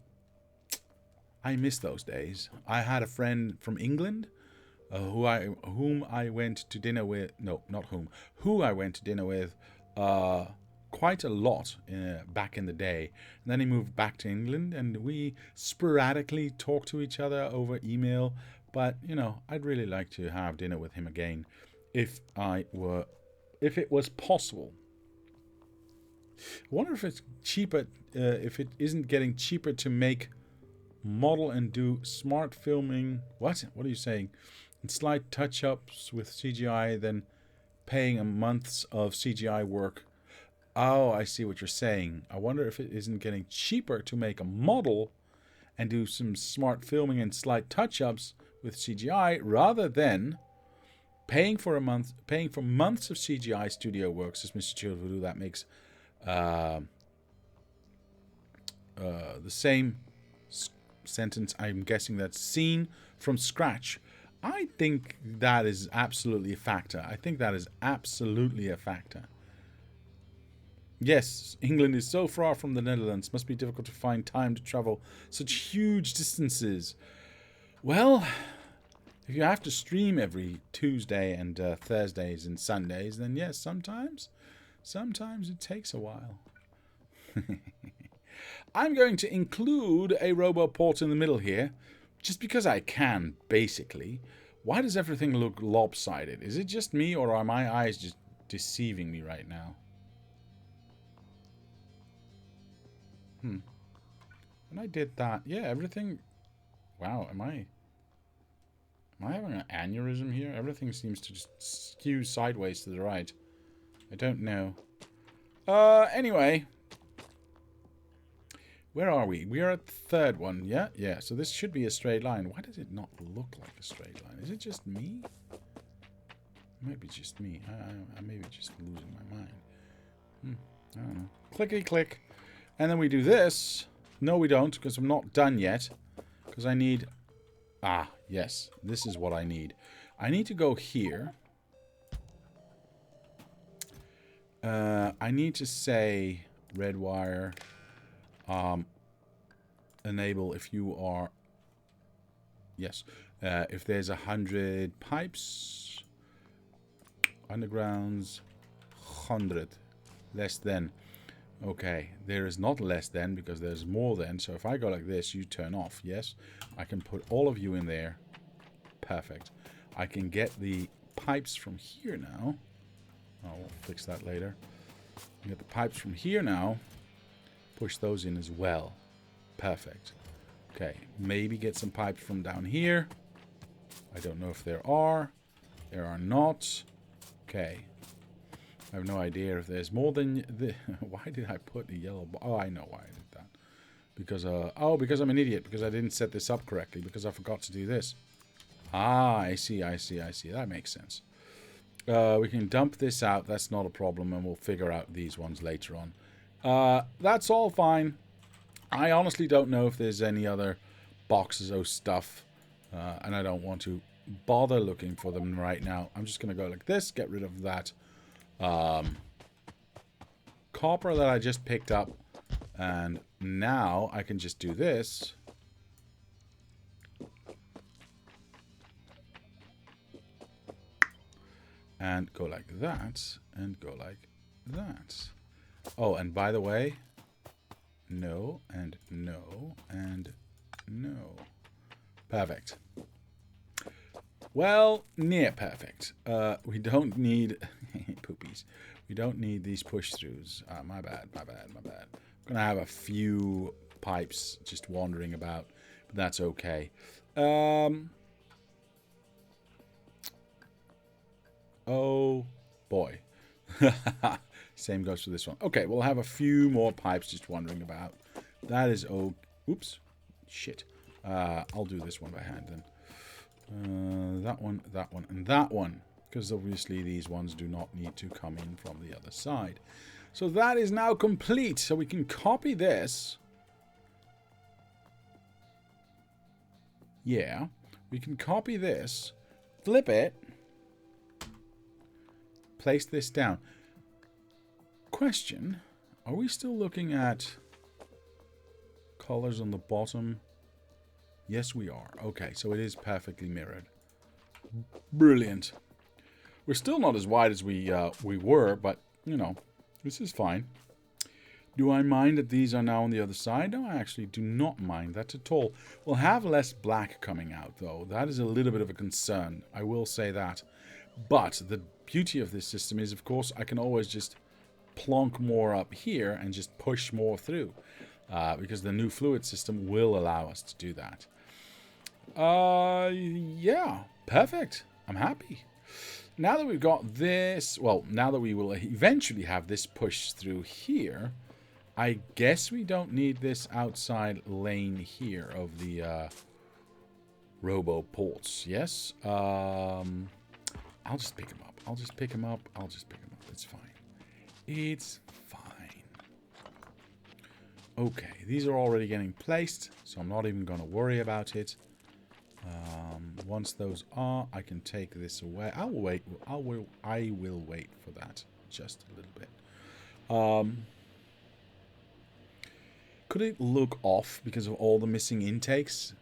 miss those days. I had a friend from England who I went to dinner with. No, not whom. Who I went to dinner with quite a lot back in the day. And then he moved back to England, and we sporadically talk to each other over email. But, you know, I'd really like to have dinner with him again if it was possible. I wonder if it's cheaper, if it isn't getting cheaper to make, model and do smart filming. What are you saying? And slight touch-ups with CGI than paying a month's of CGI work. Oh, I see what you're saying. I wonder if it isn't getting cheaper to make a model and do some smart filming and slight touch-ups with CGI rather than paying for months of CGI studio work, says Mr. Chilled Voodoo. That makes the same sentence. I'm guessing that's scene from scratch. I think that is absolutely a factor. I think that is absolutely a factor. Yes, England is so far from the Netherlands. Must be difficult to find time to travel such huge distances. Well, if you have to stream every Tuesday and Thursdays and Sundays, then yes, sometimes it takes a while. I'm going to include a RoboPort in the middle here, just because I can, basically. Why does everything look lopsided? Is it just me, or are my eyes just deceiving me right now? When I did that, yeah, everything... Wow, am I having an aneurysm here? Everything seems to just skew sideways to the right. I don't know. Anyway. Where are we? We are at the third one, yeah? Yeah, so this should be a straight line. Why does it not look like a straight line? Is it just me? It might be just me. I may be just losing my mind. I don't know. Clickety click. And then we do this. No, we don't, because I'm not done yet. Because I need... Ah, yes. This is what I need. I need to go here. I need to say red wire... enable if you are... Yes. If there's 100 pipes... Undergrounds... 100. Less than... Okay, there is not less than because there's more than. So if I go like this, you turn off. Yes, I can put all of you in there. Perfect. I can get the pipes from here now. Oh, we'll fix that later. Get the pipes from here now. push those in as well. Perfect. Okay, maybe get some pipes from down here. I don't know if there are. There are not. Okay. I have no idea if there's more than... Why did I put a yellow... Oh, I know why I did that. Because, because I'm an idiot. Because I didn't set this up correctly. Because I forgot to do this. Ah, I see. That makes sense. We can dump this out. That's not a problem. And we'll figure out these ones later on. That's all fine. I honestly don't know if there's any other boxes of stuff. And I don't want to bother looking for them right now. I'm just going to go like this. Get rid of that copper that I just picked up. And now I can just do this. And go like that. And go like that. Oh, and by the way, no, and no, and no. Perfect. Well, near perfect. We don't need... poopies. We don't need these push-throughs. My bad. I'm going to have a few pipes just wandering about. But that's okay. Oh, boy. Same goes for this one. Okay, we'll have a few more pipes just wandering about. That is... Oh, oops. Shit. I'll do this one by hand then. That one, and that one. Because obviously these ones do not need to come in from the other side. So that is now complete. So we can copy this. Yeah. We can copy this. Flip it. Place this down. Question. Are we still looking at colors on the bottom? Yes, we are. Okay, so it is perfectly mirrored. Brilliant. We're still not as wide as we were, but, you know, this is fine. Do I mind that these are now on the other side? No, I actually do not mind that at all. We'll have less black coming out, though. That is a little bit of a concern. I will say that. But the beauty of this system is, of course, I can always just plonk more up here and just push more through. Because the new fluid system will allow us to do that. Yeah, perfect. I'm happy. Now that we've got this, well, now that we will eventually have this push through here, I guess we don't need this outside lane here of the robo ports. Yes? I'll just pick them up. I'll just pick them up. It's fine. It's fine. Okay, these are already getting placed, so I'm not even going to worry about it. Once those are, I can take this away. I will wait for that just a little bit. Could it look off because of all the missing intakes?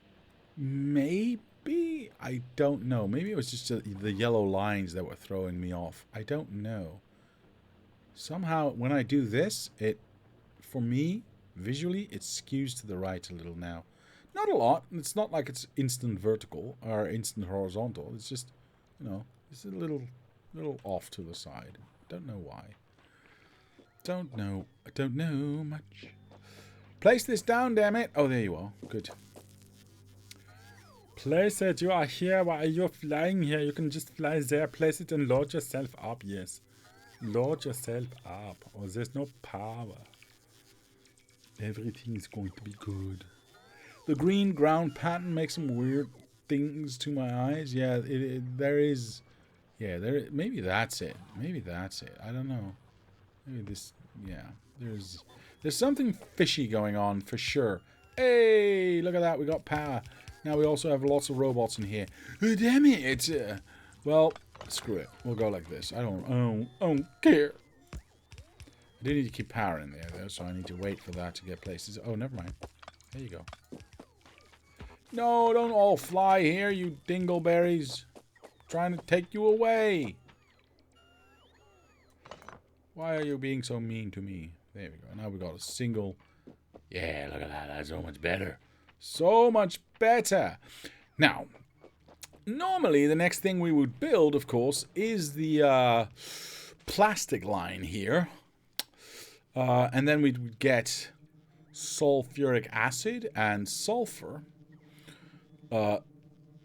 Maybe. I don't know. Maybe it was just the yellow lines that were throwing me off. I don't know. Somehow, when I do this, for me, visually, it skews to the right a little now. Not a lot. It's not like it's instant vertical or instant horizontal. It's just, you know, it's a little off to the side. Don't know why. Don't know. I don't know much. Place this down, damn it. Oh, there you are. Good. Place it. You are here. Why are you flying here? You can just fly there. Place it and load yourself up. Yes. Load yourself up. Or there's no power. Everything is going to be good. The green ground pattern makes some weird things to my eyes. Yeah, there is... Yeah, maybe that's it. Maybe that's it. I don't know. Maybe this... Yeah, there's something fishy going on for sure. Hey, look at that. We got power. Now we also have lots of robots in here. Oh, damn it. Well, screw it. We'll go like this. I don't care. I do need to keep power in there, though, so I need to wait for that to get places. Oh, never mind. There you go. No, don't all fly here, you dingleberries. I'm trying to take you away. Why are you being so mean to me? There we go. Now we got a single... Yeah, look at that. That's so much better. So much better. Now, normally the next thing we would build, of course, is the plastic line here. And then we'd get sulfuric acid and sulfur.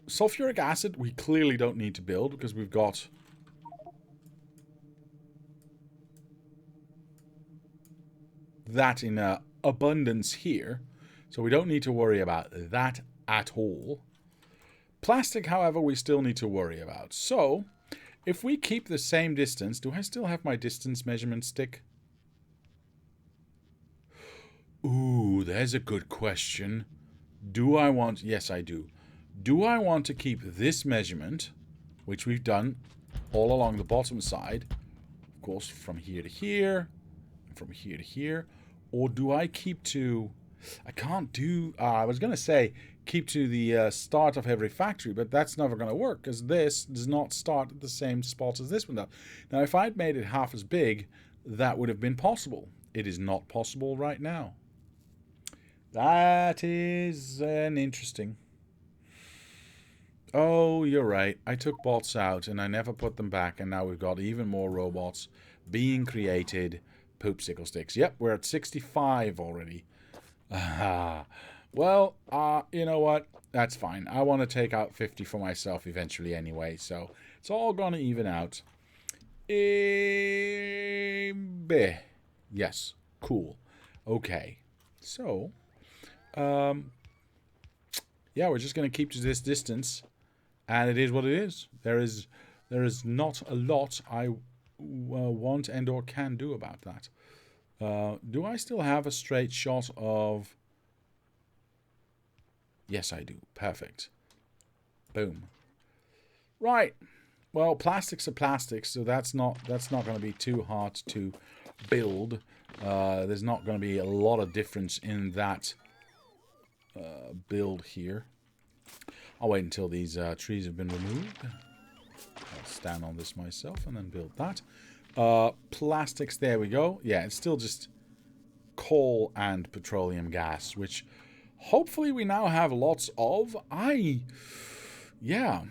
Sulfuric acid we clearly don't need to build because we've got that in abundance here. So we don't need to worry about that at all. Plastic, however, we still need to worry about. So if we keep the same distance, do I still have my distance measurement stick? Ooh, there's a good question. Do I want... Yes, I do. Do I want to keep this measurement, which we've done all along the bottom side, of course, from here to here, and from here to here, or do I keep to... I can't do... I was going to say keep to the start of every factory, but that's never going to work because this does not start at the same spot as this one does. Now, if I'd made it half as big, that would have been possible. It is not possible right now. That is an interesting... Oh, you're right. I took bots out and I never put them back, and now we've got even more robots being created. Poop sickle sticks. Yep, we're at 65 already. Well, you know what? That's fine. I want to take out 50 for myself eventually anyway, so it's all going to even out. Yes, cool. Okay, so, yeah, we're just going to keep to this distance, and it is what it is. There is not a lot I want and or can do about that. Do I still have a straight shot of... Yes, I do. Perfect. Boom. Right. Well, plastics are plastics, so that's not going to be too hard to build. There's not going to be a lot of difference in that build here. I'll wait until these trees have been removed. I'll stand on this myself and then build that. Plastics, there we go. Yeah, it's still just coal and petroleum gas, which hopefully we now have lots of. Yeah,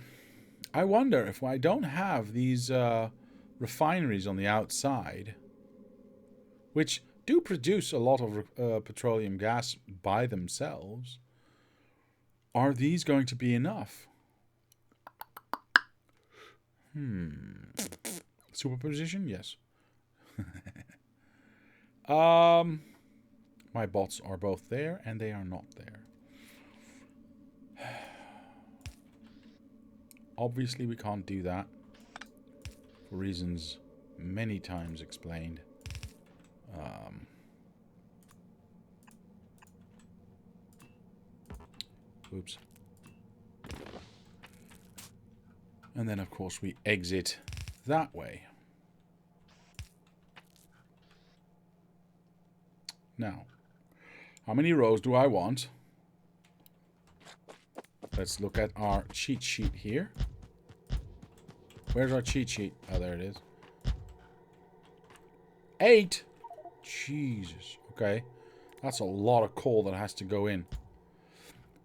I wonder if I don't have these refineries on the outside, which do produce a lot of petroleum gas by themselves, are these going to be enough? Superposition? Yes. My bots are both there and they are not there. Obviously we can't do that for reasons many times explained. Oops. And then of course we exit that way. Now, how many rows do I want? Let's look at our cheat sheet here. Where's our cheat sheet? Oh, there it is. 8? Jesus. Okay. That's a lot of coal that has to go in.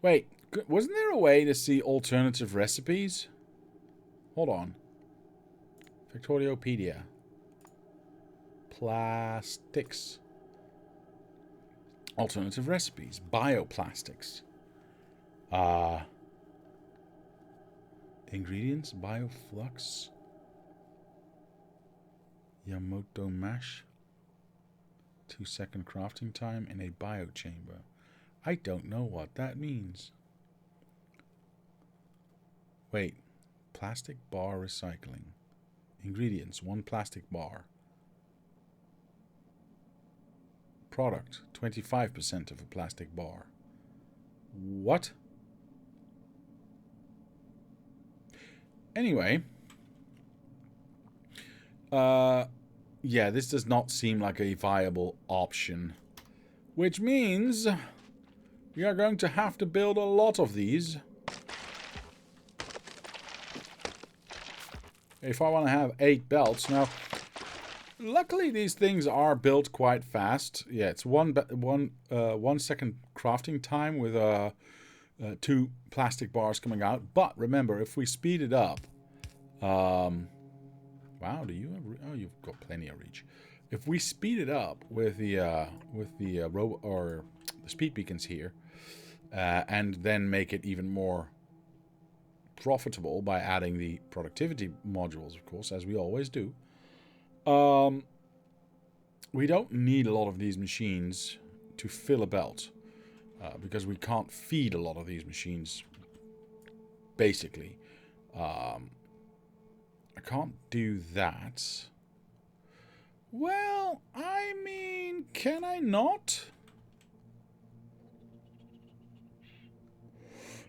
Wait, wasn't there a way to see alternative recipes? Hold on. Factoriopedia. Plastics. Alternative recipes. Bioplastics. Ingredients. Bioflux. Yamamoto mash. 2-second crafting time in a biochamber. I don't know what that means. Wait. Plastic bar recycling. Ingredients. 1 plastic bar. Product. 25% of a plastic bar. What? Anyway. Yeah, this does not seem like a viable option. Which means we are going to have to build a lot of these. If I want to have 8 belts. Now, luckily these things are built quite fast. Yeah, it's 1 second crafting time with 2 plastic bars coming out. But remember, if we speed it up... wow, do you have... Oh, you've got plenty of reach. If we speed it up with the the speed beacons here, and then make it even more profitable by adding the productivity modules, of course, as we always do. We don't need a lot of these machines to fill a belt, because we can't feed a lot of these machines, basically. I can't do that. Well, I mean, can I not?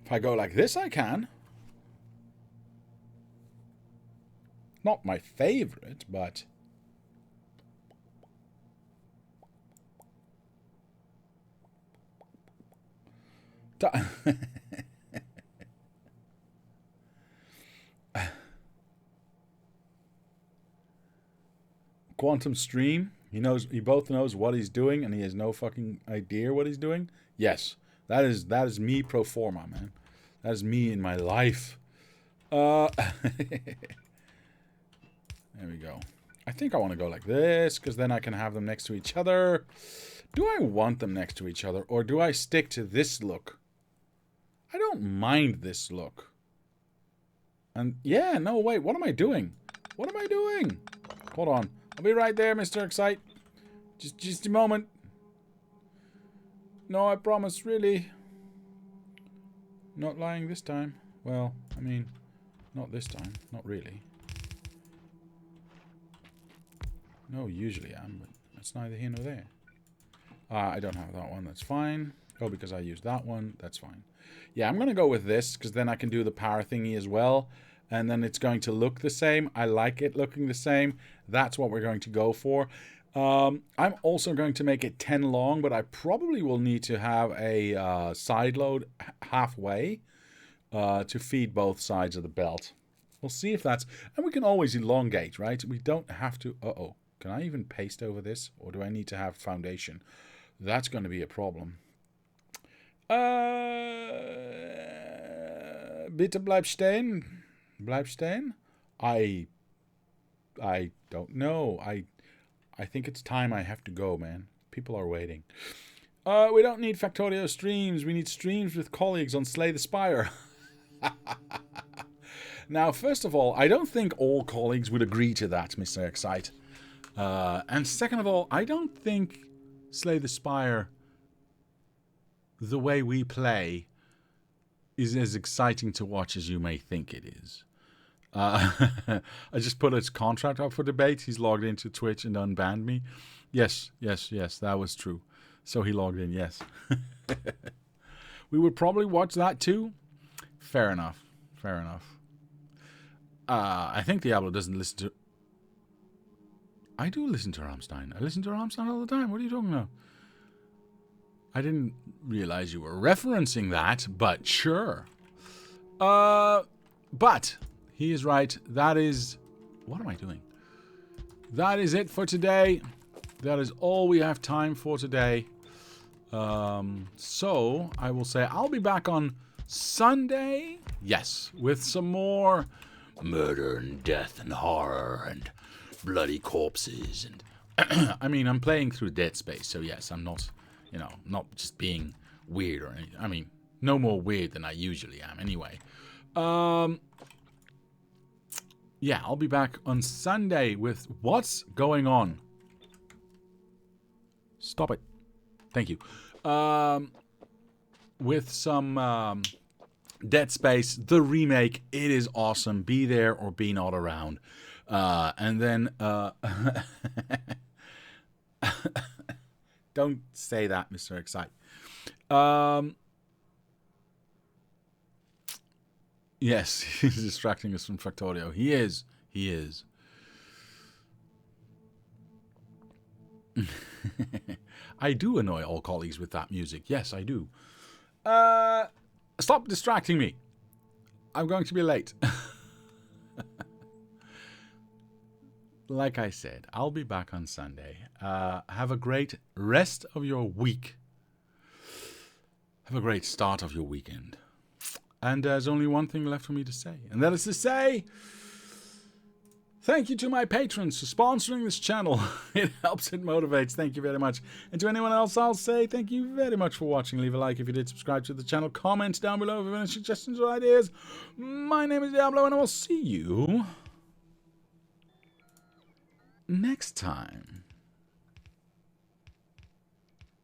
If I go like this, I can. Not my favorite, but... Quantum Stream. He knows. He both knows what he's doing, and he has no fucking idea what he's doing. Yes, that is me pro forma, man. That is me in my life. There we go. I think I want to go like this, because then I can have them next to each other. Do I want them next to each other, or do I stick to this look? I don't mind this look. And yeah, no, wait, what am I doing? What am I doing? Hold on. I'll be right there, Mr. Excite. Just a moment. No, I promise, really. Not lying this time. Well, I mean, not this time. Not really. No, usually I am, but that's neither here nor there. I don't have that one. That's fine. Oh, because I used that one. That's fine. Yeah, I'm going to go with this, because then I can do the power thingy as well. And then it's going to look the same. I like it looking the same. That's what we're going to go for. I'm also going to make it 10 long, but I probably will need to have a side load halfway to feed both sides of the belt. We'll see if that's... And we can always elongate, right? We don't have to... Uh-oh. Can I even paste over this? Or do I need to have foundation? That's going to be a problem. Bitte bleib stehen. Bleib stehen? I don't know. I think it's time I have to go, man. People are waiting. We don't need Factorio streams. We need streams with colleagues on Slay the Spire. Now, first of all, I don't think all colleagues would agree to that, Mr. Excite. And second of all, I don't think Slay the Spire, the way we play, is as exciting to watch as you may think it is. I just put his contract up for debate. He's logged into Twitch and unbanned me. Yes, that was true. So he logged in, yes. We would probably watch that too. Fair enough. I think Diablo doesn't listen to... I do listen to Rammstein. I listen to Rammstein all the time. What are you talking about? I didn't realize you were referencing that, but sure. But he is right. That is... What am I doing? That is it for today. That is all we have time for today. So I will say I'll be back on Sunday. Yes, with some more murder and death and horror and bloody corpses. And I mean, I'm playing through Dead Space, so yes, I'm not, not just being weird or anything. I mean, no more weird than I usually am anyway. Yeah, I'll be back on Sunday with What's Going On. Stop it. Thank you. With some Dead Space, the remake. It is awesome. Be there or be not around. And then... Don't say that, Mr. Excite. Yes, he's distracting us from Factorio. He is. I do annoy all colleagues with that music. Yes, I do. Stop distracting me. I'm going to be late. Like I said, I'll be back on Sunday. Have a great rest of your week. Have a great start of your weekend. And there's only one thing left for me to say. And that is to say... Thank you to my patrons for sponsoring this channel. It helps, it motivates. Thank you very much. And to anyone else, I'll say thank you very much for watching. Leave a like if you did, subscribe to the channel, comment down below if you have any suggestions or ideas. My name is Diablo, and I will see you next time.